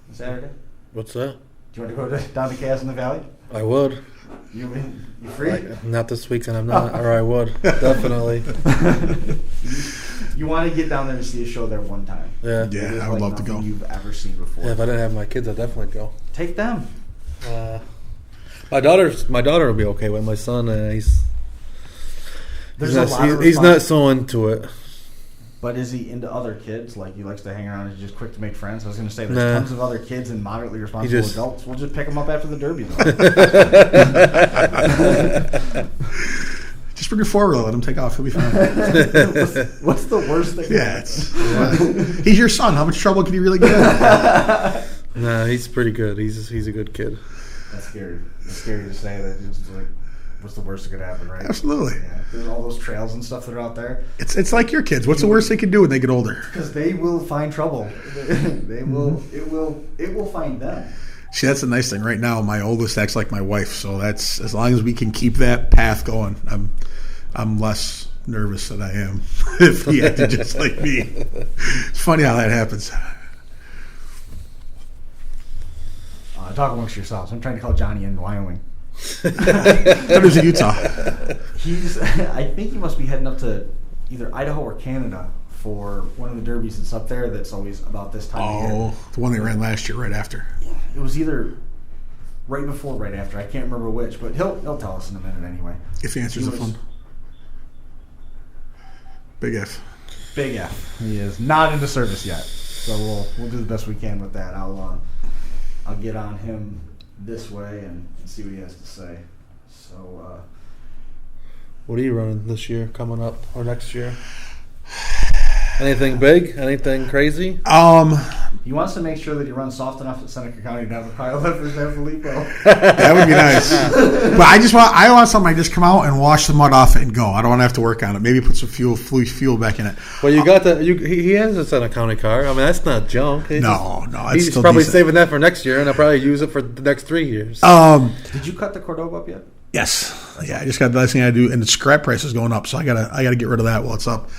and Saturday? What's that? Do you want to go down to Cass in the Valley? I would. You free? Not this weekend, I'm not. Or I would. Definitely. You want to get down there and see a show there one time. Yeah. Yeah, It is I would like love to go. nothing you've ever seen before. Yeah, if I didn't have my kids, I'd definitely go. Take them. My daughter would be okay with. My son, he's There's not so into it. But is he into other kids? Like he likes to hang around and he's just quick to make friends? I was going to say there's Nah. tons of other kids and moderately responsible adults. We'll just pick them up after the Derby, though. Just bring your 4-wheeler, let him take off. He'll be fine. What's the worst thing? He's your son. How much trouble can he really get in? Nah, he's pretty good. He's a good kid. That's scary. It's scary to say that. It's like, what's the worst that could happen, right? Absolutely. Yeah. There's all those trails and stuff that are out there. It's like your kids. What's the worst they can do when they get older? Because they will find trouble. They will. It will find them. See, that's the nice thing. Right now, my oldest acts like my wife, so that's as long as we can keep that path going. I'm less nervous than I am if he acted just like me. It's funny how that happens. Talk amongst yourselves. I'm trying to call Johnny in Wyoming. That is in Utah. I think he must be heading up to either Idaho or Canada for one of the derbies that's up there. That's always about this time of year. Oh, the one they ran last year, right after. It was either right before, or right after. I can't remember which, but he'll tell us in a minute anyway. If he answers He the was- phone. Big F. Big F. He is not into service yet, so we'll do the best we can with that. I'll get on him this way and see what he has to say. So. What are you running this year, coming up, or next year? Anything big? Anything crazy? He wants to make sure that he runs soft enough at Seneca County to have a pile of for San Filippo. That would be nice. But I want somebody to just come out and wash the mud off it and go. I don't want to have to work on it. Maybe put some fuel back in it. Well, you got that. He has a Santa County car. I mean, that's not junk. No, it's He's still probably decent. saving that for next year, and I'll probably use it for the next 3 years. Did you cut the Cordoba up yet? Yes. Yeah, I just got the last thing I do, and the scrap price is going up, so I gotta get rid of that while it's up.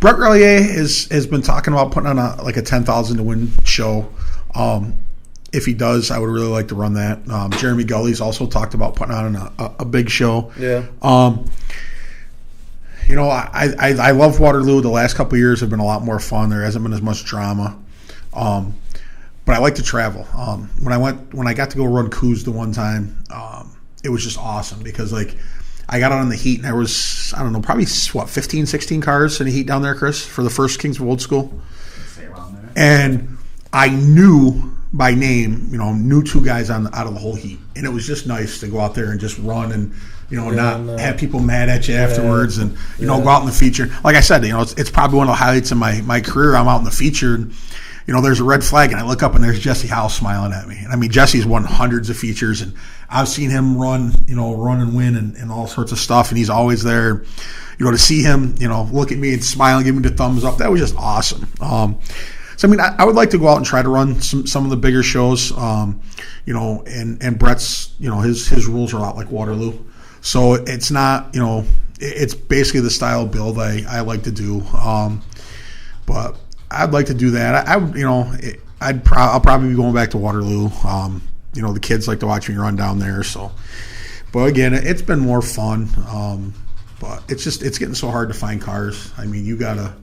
Brett Relier has been talking about putting on a 10,000 to win show. If he does, I would really like to run that. Jeremy Gully's also talked about putting on a big show. Yeah. I love Waterloo. The last couple of years have been a lot more fun. There hasn't been as much drama. But I like to travel. When I got to go run Coos the one time, it was just awesome because I got out on the heat and there was, I don't know, probably 15, 16 cars in the heat down there, Chris, for the first Kingsville Old School. And I knew by name, knew two guys out of the whole heat. And it was just nice to go out there and just run and, not have people mad at you afterwards and, go out in the feature. Like I said, it's probably one of the highlights of my career. I'm out in the feature and, there's a red flag and I look up and there's Jesse Howe smiling at me. And I mean, Jesse's won hundreds of features and I've seen him run and win and all sorts of stuff. And he's always there, to see him, look at me and smile and give me the thumbs up. That was just awesome. So, I mean, I would like to go out and try to run some of the bigger shows, and Brett's, his rules are a lot like Waterloo. So it's not, it's basically the style of build I like to do. But I'd like to do that. I'll probably be going back to Waterloo. The kids like to watch me run down there. So, but again, it's been more fun. But it's getting so hard to find cars. I mean, you gotta,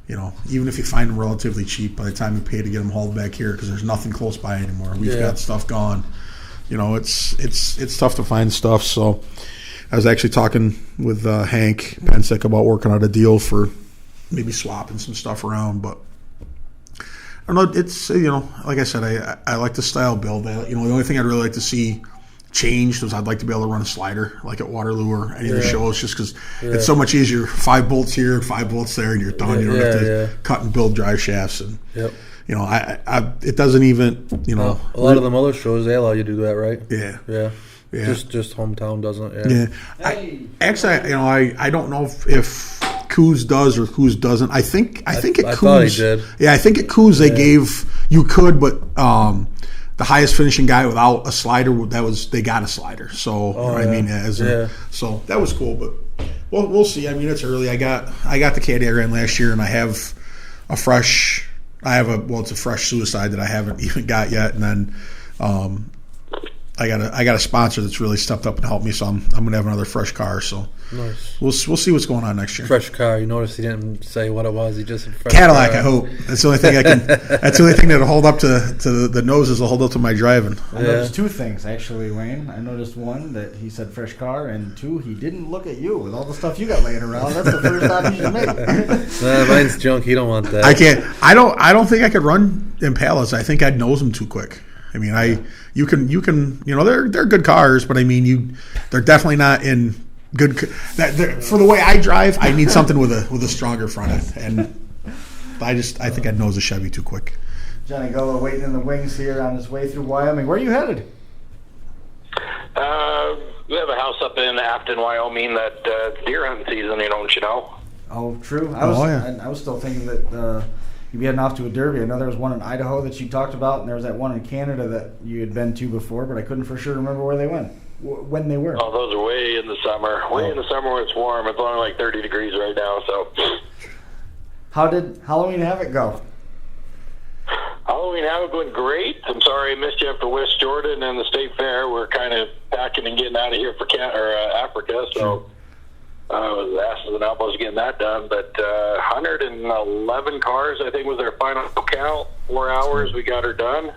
even if you find them relatively cheap, by the time you pay to get them hauled back here, because there's nothing close by anymore. We've got stuff gone. It's tough to find stuff. So, I was actually talking with Hank Pensick about working out a deal for maybe swapping some stuff around, but I don't know. It's like I said, I like the style build. The only thing I'd really like to see changed was I'd like to be able to run a slider like at Waterloo or any of the shows, just because it's so much easier. 5 bolts here, 5 bolts there, and you're done. You don't have to cut and build drive shafts, and it doesn't even a lot of them other shows they allow you to do that, right? Yeah. Just hometown doesn't. I don't know if Coos does or Coos doesn't. I think at Coos. I thought he did. Yeah, I think at Coos they gave you could, but the highest finishing guy without a slider they got a slider. So so that was cool. But we'll see. I mean, it's early. I got the caddy I ran last year, and I have a fresh. It's a fresh Suicide that I haven't even got yet, and then I got a sponsor that's really stepped up and helped me, so I'm gonna have another fresh car. So nice. We'll see what's going on next year. Fresh car. You notice he didn't say what it was. He just said fresh Cadillac. car. I hope that's the only thing I can. That's the only thing that'll hold up to the noses. Will hold up to my driving. I noticed 2 things actually, Wayne. I noticed 1 that he said fresh car, and 2 he didn't look at you with all the stuff you got laying around. That's the first stop you should make. Mine's junk. You don't want that. I can't. I don't think I could run Impalas. I think I'd nose them too quick. I mean, you can they're good cars, but I mean they're definitely not in good. For the way I drive, I need something with a stronger front end, and I think I'd nose a Chevy too quick. Johnny Gullo waiting in the wings here on his way through Wyoming. Where are you headed? We have a house up in Afton, Wyoming that deer hunting season, don't you know? Oh, true. I was still thinking that you'd be heading off to a derby. I know there was one in Idaho that you talked about, and there was that one in Canada that you had been to before, but I couldn't for sure remember where they went, when they were. Oh, those are way in the summer. In the summer when it's warm. It's only like 30 degrees right now. So, how did Halloween Havoc go? Halloween Havoc went great. I'm sorry I missed you after West Jordan and the State Fair. We're kind of packing and getting out of here for Africa, so I was asses and elbows getting that done. But 111 cars, I think, was their final count. 4 hours, we got her done.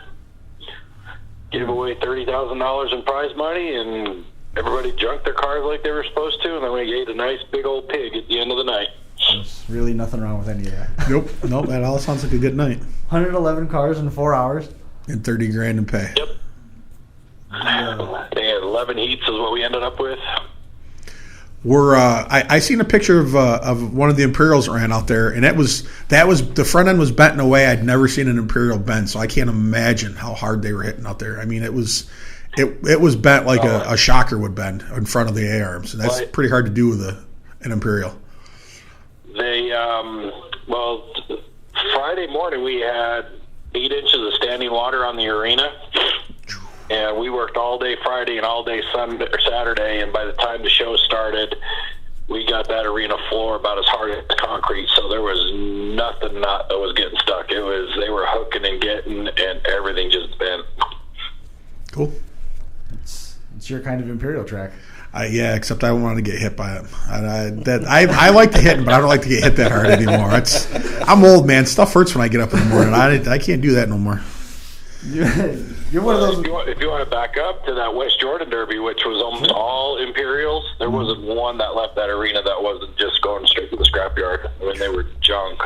Gave away $30,000 in prize money, and everybody junked their cars like they were supposed to, and then we ate a nice big old pig at the end of the night. There's really nothing wrong with any of that. Nope. That all sounds like a good night. 111 cars in 4 hours. And $30,000 in pay. Yep. They had 11 heats is what we ended up with. I seen a picture of one of the Imperials that ran out there, and that was the front end was bent in a way I'd never seen an Imperial bend, so I can't imagine how hard they were hitting out there. I mean, it was bent like a shocker would bend in front of the A-arms, and that's pretty hard to do with an Imperial. They Friday morning we had 8 inches of standing water on the arena. And we worked all day Friday and all day Sunday or Saturday, and by the time the show started, we got that arena floor about as hard as concrete. So there was nothing that was getting stuck. They were hooking and getting, and everything just bent. Cool. It's your kind of Imperial track. Except I want to get hit by it. I like to hit, but I don't like to get hit that hard anymore. I'm old, man. Stuff hurts when I get up in the morning. I can't do that no more. You're one of those. If you want to back up to that West Jordan Derby, which was almost all Imperials, there wasn't one that left that arena that wasn't just going straight to the scrapyard. I mean, they were junk.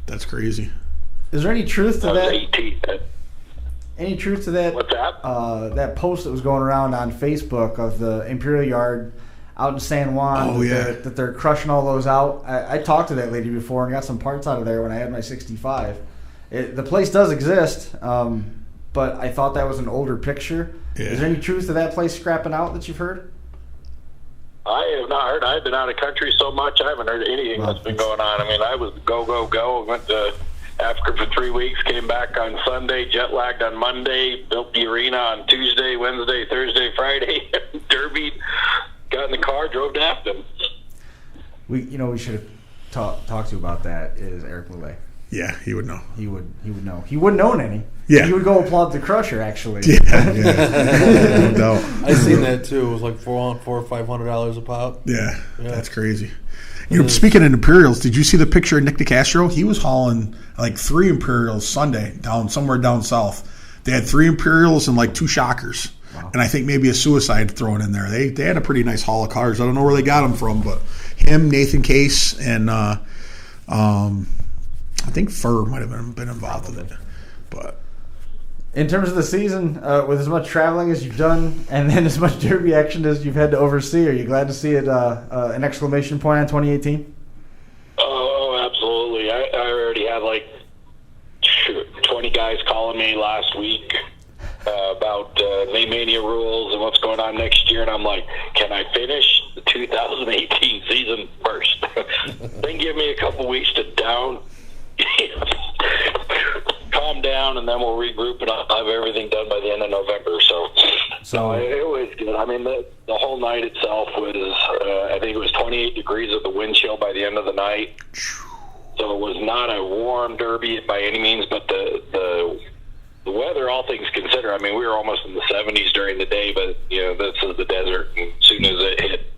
That's crazy. Is there any truth to that? 18. Any truth to that? What's that? That post that was going around on Facebook of the Imperial Yard out in San Juan. That they're crushing all those out. I talked to that lady before and got some parts out of there when I had my 65. The place does exist, but I thought that was an older picture. Yeah. Is there any truth to that place scrapping out that you've heard? I have not heard. I've been out of country so much, I haven't heard anything that's been going on. I mean, I was go. Went to Africa for 3 weeks, came back on Sunday, jet lagged on Monday, built the arena on Tuesday, Wednesday, Thursday, Friday, derbied, got in the car, drove to Afton. We should have talked to you about that. Is Eric Lillet? Yeah, he would know. He would know. He wouldn't own any. Yeah, he would go applaud the Crusher. Actually. Yeah. No doubt. I seen that too. It was like $400 or $500 a pop. Yeah, that's crazy. Speaking of Imperials, did you see the picture of Nick DeCastro? He was hauling like 3 Imperials Sunday somewhere down south. They had 3 Imperials and like 2 Shockers. Wow. And I think maybe a Suicide thrown in there. They had a pretty nice haul of cars. I don't know where they got them from, but him, Nathan Case, and I think Furr might have been involved with it. But in terms of the season, with as much traveling as you've done and then as much derby action as you've had to oversee, are you glad to see it an exclamation point on 2018? Oh, absolutely. I already had like 20 guys calling me last week about May Mania rules and what's going on next year, and I'm like, can I finish the 2018 season first? Then give me a couple weeks to calm down, and then we'll regroup, and I'll have everything done by the end of November. So it was good. I mean, the whole night itself was, I think it was 28 degrees with the wind chill by the end of the night. So it was not a warm derby by any means, but the weather, all things considered, I mean, we were almost in the 70s during the day, but, this is the desert, and as soon as it hit,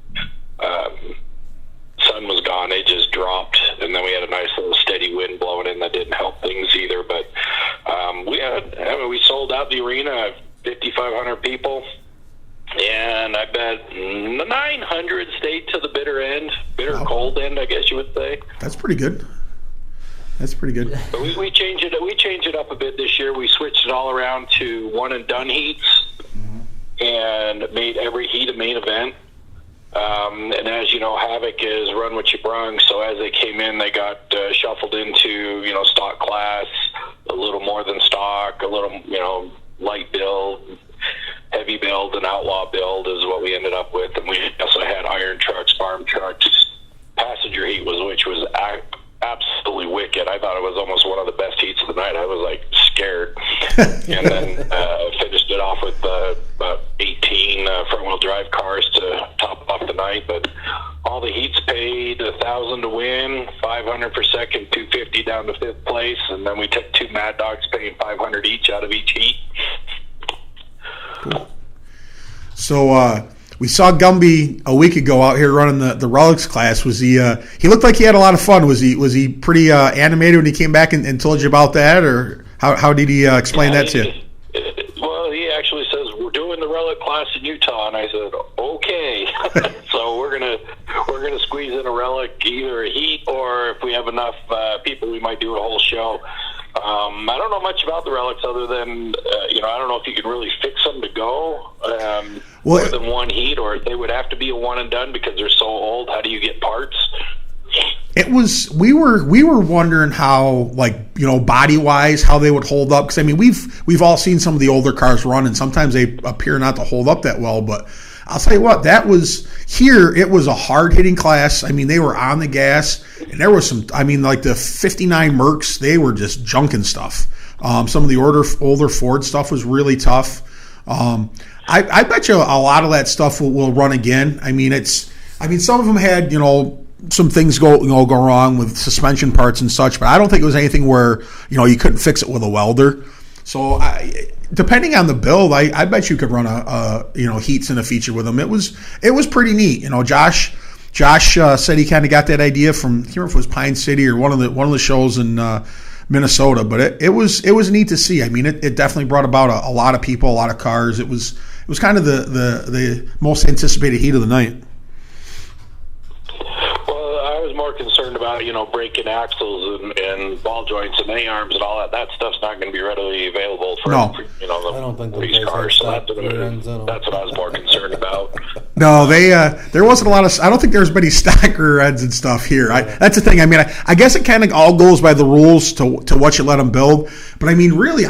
sun was gone, it just dropped, and then we had a nice little steady wind blowing in that didn't help things either. But we sold out the arena, 5,500 people, and I bet 900 stayed to the cold end, I guess you would say. That's pretty good. But we changed it up a bit this year. We switched it all around to one and done heats, and made every heat a main event. And as you know, Havoc is run what you brung, so as they came in, they got shuffled into, stock class, a little more than stock, a little, light build, heavy build, and outlaw build is what we ended up with. And we also had iron trucks, farm trucks. Passenger heat which was absolutely wicked. I thought it was almost one of the best heats of the night. I was like scared. And then finished it off with about 18 front-wheel drive cars to top off the night. But all the heats paid $1,000 to win, $500 for second, $250 down to 5th place, and then we took 2 Mad Dogs paying $500 each out of each heat. Cool. So we saw Gumby a week ago out here running the Relics class. Was he looked like he had a lot of fun. Was he pretty animated when he came back and told you about that, or how did he explain that to you? Well, he actually says, we're doing the Relic class in Utah, and I said, okay. So we're gonna squeeze in a Relic, either a heat, or if we have enough people, we might do a whole show. I don't know much about the Relics other than, I don't know if you can really fix them to go more than one heat, or if they would have to be a one and done because they're so old. How do you get parts? We were wondering how, body wise, how they would hold up, because I mean we've all seen some of the older cars run, and sometimes they appear not to hold up that well. But I'll tell you what, it was a hard hitting class. I mean, they were on the gas, and there was some. I mean, like the '59 Mercs, they were just junking stuff. Some of the older Ford stuff was really tough. I bet you a lot of that stuff will run again. I mean, some of them had some things go wrong with suspension parts and such, but I don't think it was anything where you couldn't fix it with a welder. So depending on the build, I bet you could run a heats and a feature with them. It was pretty neat. Josh said he kind of got that idea from, I can't remember if it was Pine City or one of the shows in Minnesota, but it was neat to see. I mean, it definitely brought about a lot of people, a lot of cars. It was kind of the most anticipated heat of the night. More concerned about breaking axles and ball joints and A-arms and all that. That stuff's not going to be readily available for I don't think these cars. So that's what I was more concerned about. No, there wasn't a lot of. I don't think there's many stacker ends and stuff here. That's the thing. I mean, I guess it kind of all goes by the rules to what you let them build. But I mean, really,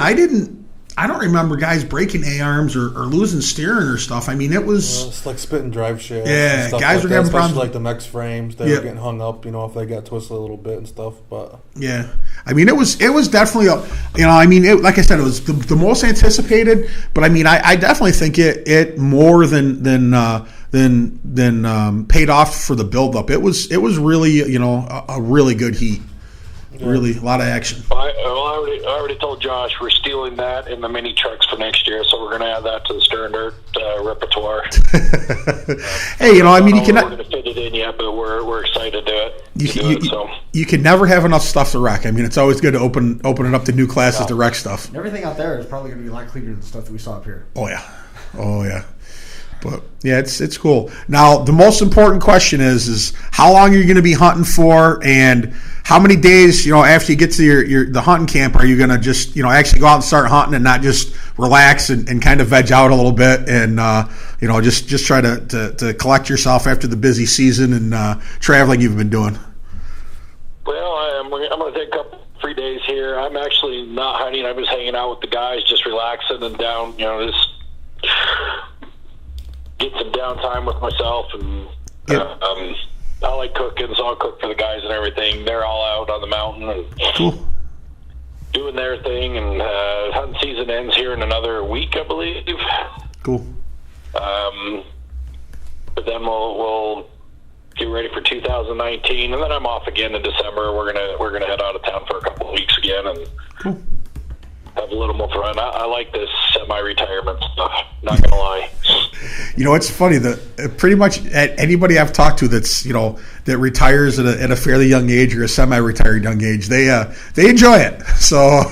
I don't remember guys breaking A-arms or losing steering or stuff. I mean, it was... it's like spitting drive shafts. Yeah, and stuff guys like were that, having especially problems. like the Mex frames. They were getting hung up, if they got twisted a little bit and stuff. But yeah, I mean, it was definitely like I said, it was the most anticipated. But I mean, I definitely think it more than paid off for the buildup. It was really a really good heat. Really, a lot of action. I already told Josh we're stealing that in the mini trucks for next year, so we're going to add that to the Stirrin Dirt repertoire. Hey, you we're cannot. going to fit it in yet, but we're excited to do it. You can never have enough stuff to wreck. I mean, it's always good to open it up to new classes to wreck stuff. Everything out there is probably going to be a lot cleaner than the stuff that we saw up here. Oh yeah. But yeah, it's cool. Now the most important question is how long are you going to be hunting for, and how many days after you get to the hunting camp are you going to just actually go out and start hunting and not just relax and kind of veg out a little bit and just try to collect yourself after the busy season and traveling you've been doing. Well, I'm going to take a couple free days here. I'm actually not hunting. I'm just hanging out with the guys, just relaxing and down. Just get some downtime with myself, and I like cooking, so I'll cook for the guys and everything. They're all out on the mountain and doing their thing, and hunting season ends here in another week, I believe. Cool. But then we'll get ready for 2019, and then I'm off again in December. We're gonna head out of town for a couple of weeks again, and have a little more fun. I like this semi-retirement stuff, not gonna lie. It's funny that pretty much anybody I've talked to that's that retires at a fairly young age or a semi-retired young age, they enjoy it. So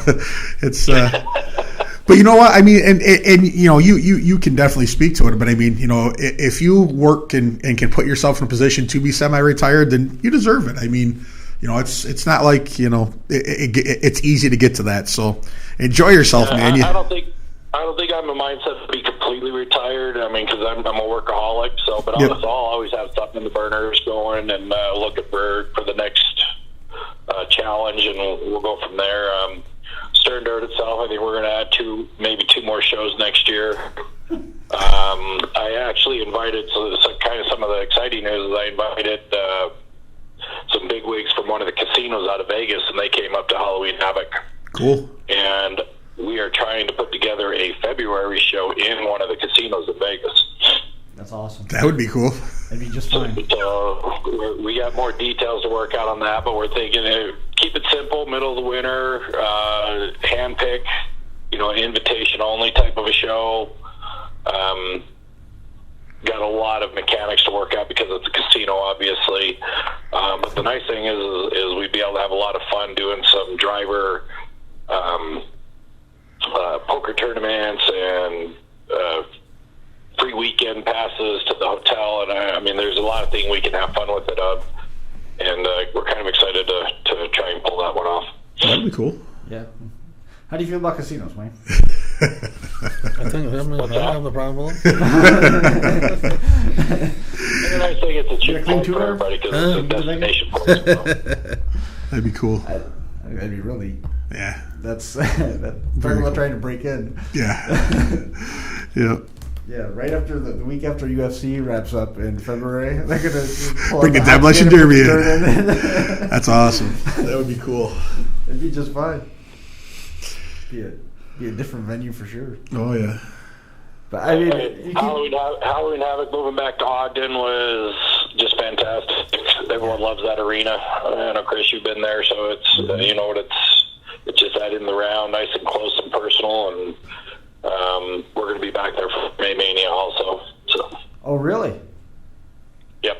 it's but you know what I mean, and you can definitely speak to it. But I mean, if you work and can put yourself in a position to be semi-retired, then you deserve it. I mean, it's not like it's easy to get to that. So enjoy yourself, man. I don't think I'm a mindset to be completely retired. I mean, because I'm a workaholic. So, but I'll always have something in the burners going and looking for the next challenge, and we'll go from there. Stirrin Dirt itself, I think we're going to add maybe two more shows next year. I actually invited, kind of some of the exciting news is I invited some bigwigs from one of the casinos out of Vegas, and they came up to Halloween Havoc. Cool. And we are trying to put together a February show in one of the casinos in Vegas. That's awesome. That would be cool. That'd be just fine. So we got more details to work out on that, but we're thinking keep it simple, middle of the winter, hand pick, invitation only type of a show. Got a lot of mechanics to work out because it's a casino, obviously. But the nice thing is we'd be able to have a lot of fun doing some driver poker tournaments and free weekend passes to the hotel. And I mean, there's a lot of things we can have fun with it. And we're kind of excited to try and pull that one off. That'd be cool. Yeah. How do you feel about casinos, Wayne? I think I don't have the problem with them. And I think it's a cheap clean point for tour? everybody because it's a destination place. That'd be cool. That'd be really. Yeah. That's Very trying to break in. Yeah. Yeah. Yeah, right after the week after UFC wraps up in February, they're gonna bring the demolition derby in. That's awesome. That would be cool. It'd be just fine. Be a different venue for sure. Oh yeah. But I mean, Halloween Havoc moving back to Ogden was just fantastic. Everyone loves that arena. I know, Chris, you've been there, so it's it's just that in the round, nice and close and personal, and we're going to be back there for May Mania also. So. Oh, really? Yep.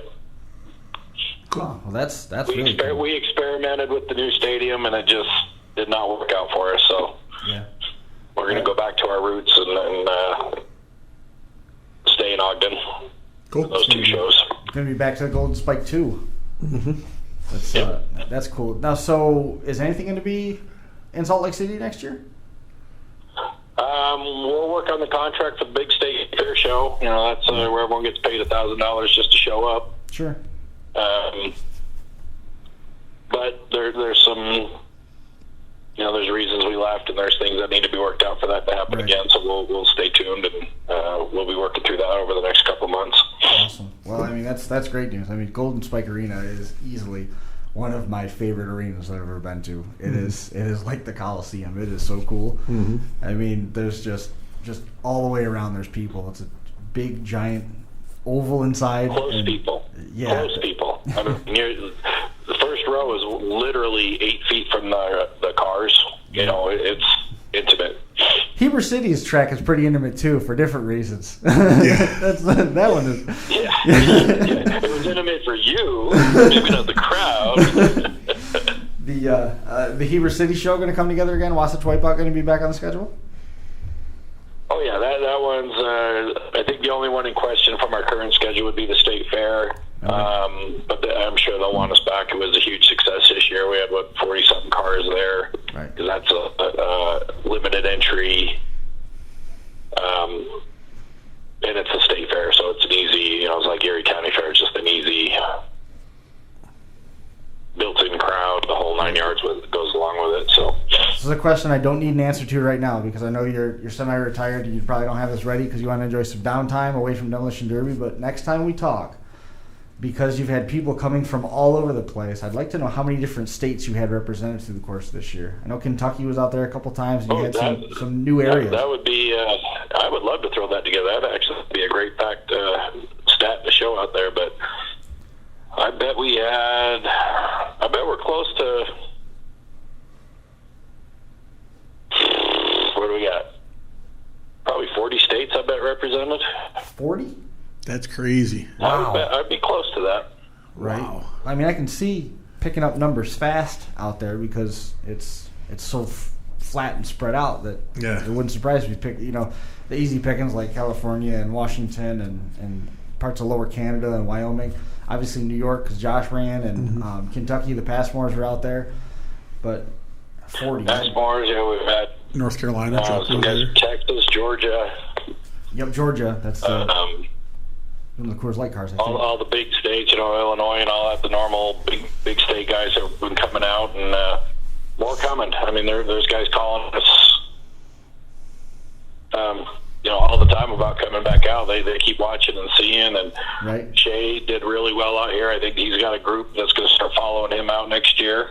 Cool. Well, that's we really cool. We experimented with the new stadium, and it just did not work out for us. So yeah, we're going to go back to our roots and stay in Ogden. Cool. For those two shows. Going to be back to the Golden Spike too. Mm-hmm. That's cool. Now, so is anything going to be in Salt Lake City next year? We'll work on the contract for the big state fair show. That's where everyone gets paid $1,000 just to show up. Sure. But there's some, there's reasons we left, and there's things that need to be worked out for that to happen again. So we'll stay tuned, and we'll be working through that over the next couple months. Awesome. Well, I mean, that's great news. I mean, Golden Spike Arena is easily one of my favorite arenas I've ever been to. It is like the Coliseum. It is so cool. Mm-hmm. I mean, there's just all the way around. There's people. It's a big, giant oval inside. Close people. Yeah. Close people. I mean, the first row is literally 8 feet from the cars. It's intimate. Heber City's track is pretty intimate too, for different reasons. Yeah. that one is. Yeah. It was intimate for you, maybe not the crowd. The Heber City show going to come together again? Wasatch Wipeout going to be back on the schedule? Oh yeah, that one's. I think the only one in question from our current schedule would be the state fair. Okay. But I'm sure they'll want us back. It was a huge success this year. We had 40-something cars there. Right. Because that's a limited entry. And it's a state fair, so it's an easy. It's like Erie County Fair. It's just an easy built-in crowd. The whole 9 yards goes along with it. So. This is a question I don't need an answer to right now because I know you're semi-retired and you probably don't have this ready because you want to enjoy some downtime away from Demolition Derby. But next time we talk, because you've had people coming from all over the place, I'd like to know how many different states you had represented through the course of this year. I know Kentucky was out there a couple times, and you had some new areas. That would be. I would love to throw that together. That'd actually be a great fact stat to show out there. But I bet we're close to. What do we got? Probably 40 states. I bet represented. 40? That's crazy. Wow. I'd be close to that. Right. Wow. I mean, I can see picking up numbers fast out there because it's so flat and spread out that it wouldn't surprise me. Pick the easy pickings like California and Washington and parts of Lower Canada and Wyoming. Obviously New York because Josh ran and Kentucky. The Passmores are out there, but 40. Passmores, we've had North Carolina, some guys from Texas, Georgia. Yep, Georgia. That's one of the Coors Light cars. I think. All the big states, Illinois and all that. The normal big state guys have been coming out, and more coming. I mean, there's guys calling us, all the time about coming back out. They keep watching and seeing. And right. Shay did really well out here. I think he's got a group that's going to start following him out next year.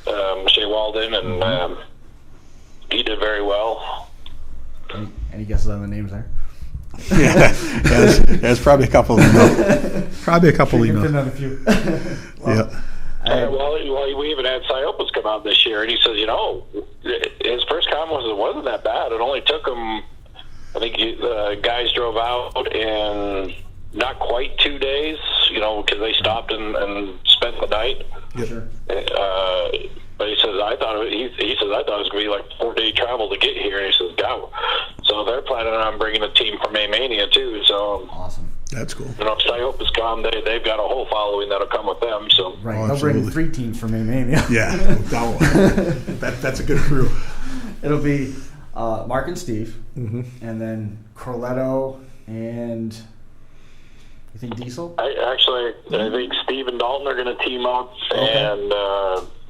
Shay Walden, and he did very well. Any guesses on the names there? Yeah, there's probably a couple. Probably a couple. A few. Well, we even had Psyopus come out this year, and he says, his first comment was it wasn't that bad. It only took him, I think, the guys drove out in not quite 2 days, because they stopped and spent the night. Yep. Sure. But he says I thought it was going to be like 4-day travel to get here, and he says go. So they're planning on bringing a team from Mania too. So awesome. That's cool. Psyopus come, they've got a whole following that'll come with them. So right, they'll bring 3 teams from Mania. Yeah, that's a good crew. It'll be Mark and Steve, and then Corletto and you think Diesel? I think Steve and Dalton are going to team up, and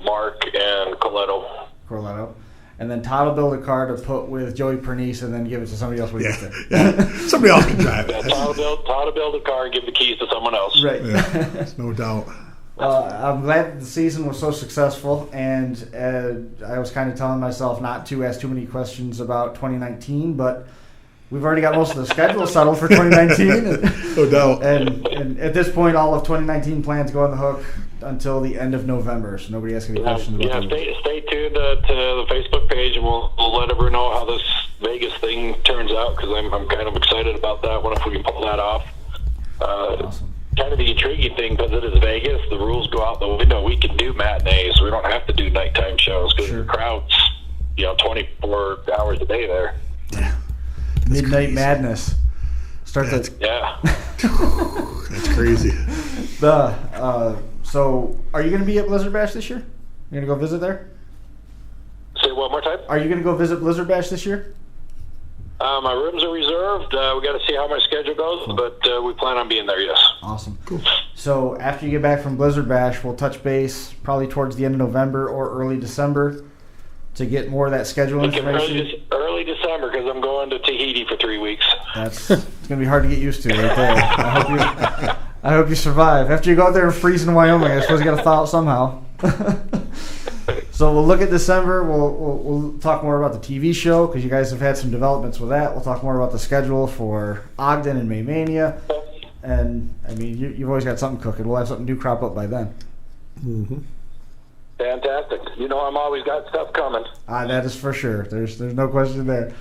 Mark and Coletto. And then Todd will build a car to put with Joey Pernice and then give it to somebody else. Somebody else can drive it. Yeah, Todd will build a car and give the keys to someone else. Right. Yeah, no doubt. I'm glad the season was so successful, and I was kind of telling myself not to ask too many questions about 2019, but we've already got most of the schedule settled for 2019. No doubt. And at this point, all of 2019 plans go on the hook until the end of November, so nobody asks any questions about them. Stay tuned to the Facebook page, and we'll let everyone know how this Vegas thing turns out, because I'm kind of excited about that one if we can pull that off. Awesome. Kind of the intriguing thing, because it is Vegas, the rules go out the window. We can do matinees. We don't have to do nighttime shows because the crowd's 24 hours a day there. Yeah. Midnight Madness. Yeah. That's crazy. So, are you going to be at Blizzard Bash this year? You're going to go visit there? Say one more time. Are you going to go visit Blizzard Bash this year? My rooms are reserved. We got to see how my schedule goes, but we plan on being there. Yes. Awesome. Cool. So after you get back from Blizzard Bash, we'll touch base probably towards the end of November or early December to get more of that schedule information. Early December, because I'm going to Tahiti for 3 weeks. It's going to be hard to get used to right there. I hope you survive. After you go out there and freeze in Wyoming, I suppose you got to thaw out somehow. So we'll look at December. We'll talk more about the TV show because you guys have had some developments with that. We'll talk more about the schedule for Ogden and May Mania. And, I mean, you've always got something cooking. We'll have something new crop up by then. Mm-hmm. Fantastic. I'm always got stuff coming. That is for sure. There's no question there.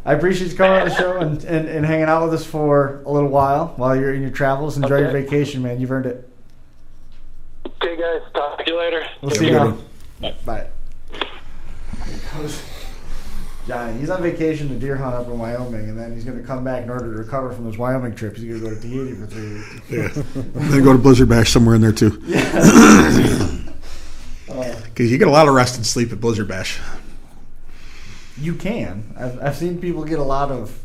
I appreciate you coming on the show and hanging out with us for a little while you're in your travels. Enjoy your vacation, man. You've earned it. Okay, guys. Talk to you later. We'll see you now. Bye. Johnny, he's on vacation to deer hunt up in Wyoming, and then he's going to come back in order to recover from his Wyoming trip. He's going to go to Tahiti for 3 weeks. Yeah. Then go to Blizzard Bash somewhere in there, too. Because you get a lot of rest and sleep at Blizzard Bash. You can. I've seen people get a lot of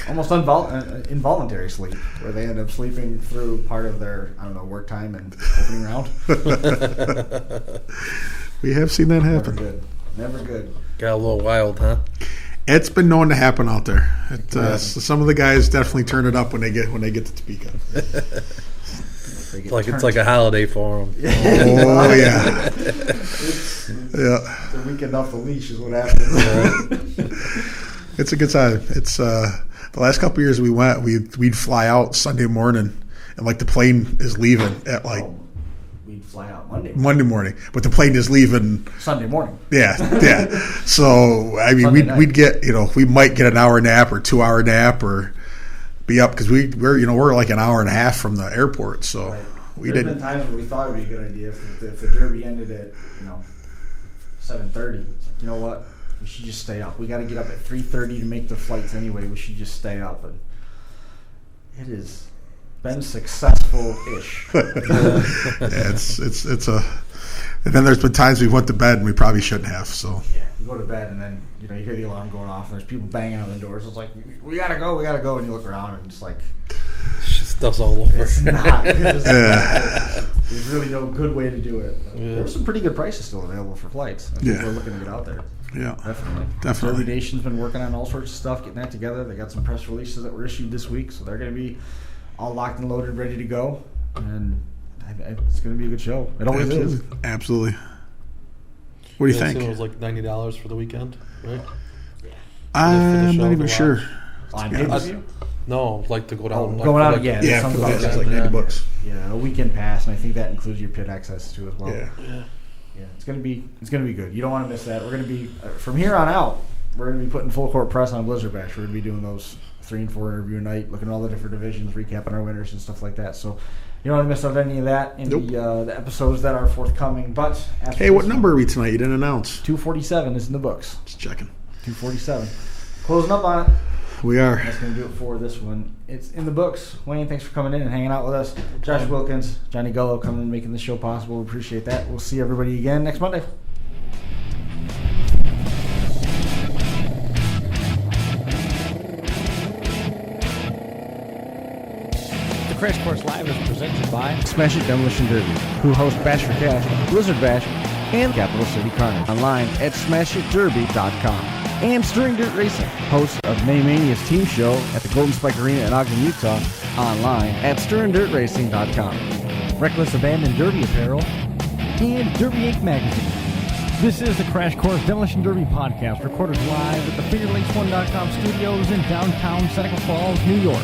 almost involuntary sleep, where they end up sleeping through part of their, work time and opening round. We have seen that happen. Never good. Got a little wild, huh? It's been known to happen out there. So some of the guys definitely turn it up when they get to Topeka. It's like a holiday for them. Oh yeah. The weekend off the leash is what happens. It's a good time. It's the last couple of years we went, we'd fly out Sunday morning, and the plane is leaving at we'd fly out Monday morning, but the plane is leaving Sunday morning. Yeah. So I mean, we'd get we might get an hour nap or 2 hour nap or be up because we're like an hour and a half from the airport. So we didn't. There's been times where we thought it would be a good idea if the Derby ended at 7:30. It's like, you know what? We should just stay up. We got to get up at 3:30 to make the flights anyway. We should just stay up. And it has been successful-ish. It's a. And then there's been times we went to bed and we probably shouldn't have. So yeah, you go to bed and then you hear the alarm going off and there's people banging on the doors. It's like we gotta go, and you look around and it's like stuff's all over. It's not. There's really no good way to do it. Yeah. There were some pretty good prices still available for flights. People are looking to get out there. Yeah, definitely. Derby Nation's been working on all sorts of stuff, getting that together. They got some press releases that were issued this week, so they're going to be all locked and loaded, ready to go. And it's going to be a good show. It always is. Absolutely. What do you think? It was like $90 for the weekend, right? I'm not even sure. On pay-per-view? No, to go down. Going out again. Yeah, for that, it's like $90. Yeah, a weekend pass, and I think that includes your pit access too as well. Yeah. Yeah, it's gonna be good. You don't want to miss that. We're gonna be from here on out. We're gonna be putting full court press on Blizzard Bash. We're gonna be doing those 3 and 4 interview a night, looking at all the different divisions, recapping our winners and stuff like that. So you don't want to miss out on any of that in the episodes that are forthcoming. But hey, what number are we tonight? You didn't announce. 247 is in the books. Just checking. 247. Closing up on it. We are. That's going to do it for this one. It's in the books. Wayne, thanks for coming in and hanging out with us. Josh Wilkins, Johnny Gullo coming and making the show possible. We appreciate that. We'll see everybody again next Monday. The Crash Course Live is presented by Smash It Demolition Derby, who host Bash for Cash, Blizzard Bash, and Capital City Carnage. Online at smashitderby.com. And Stirrin Dirt Racing, host of May Mania's team show at the Golden Spike Arena in Ogden, Utah, online at stirrindirtracing.com. Reckless Abandon Derby Apparel, and Derby Inc. Magazine. This is the Crash Course Demolition Derby podcast, recorded live at the FingerLakes1.com studios in downtown Seneca Falls, New York.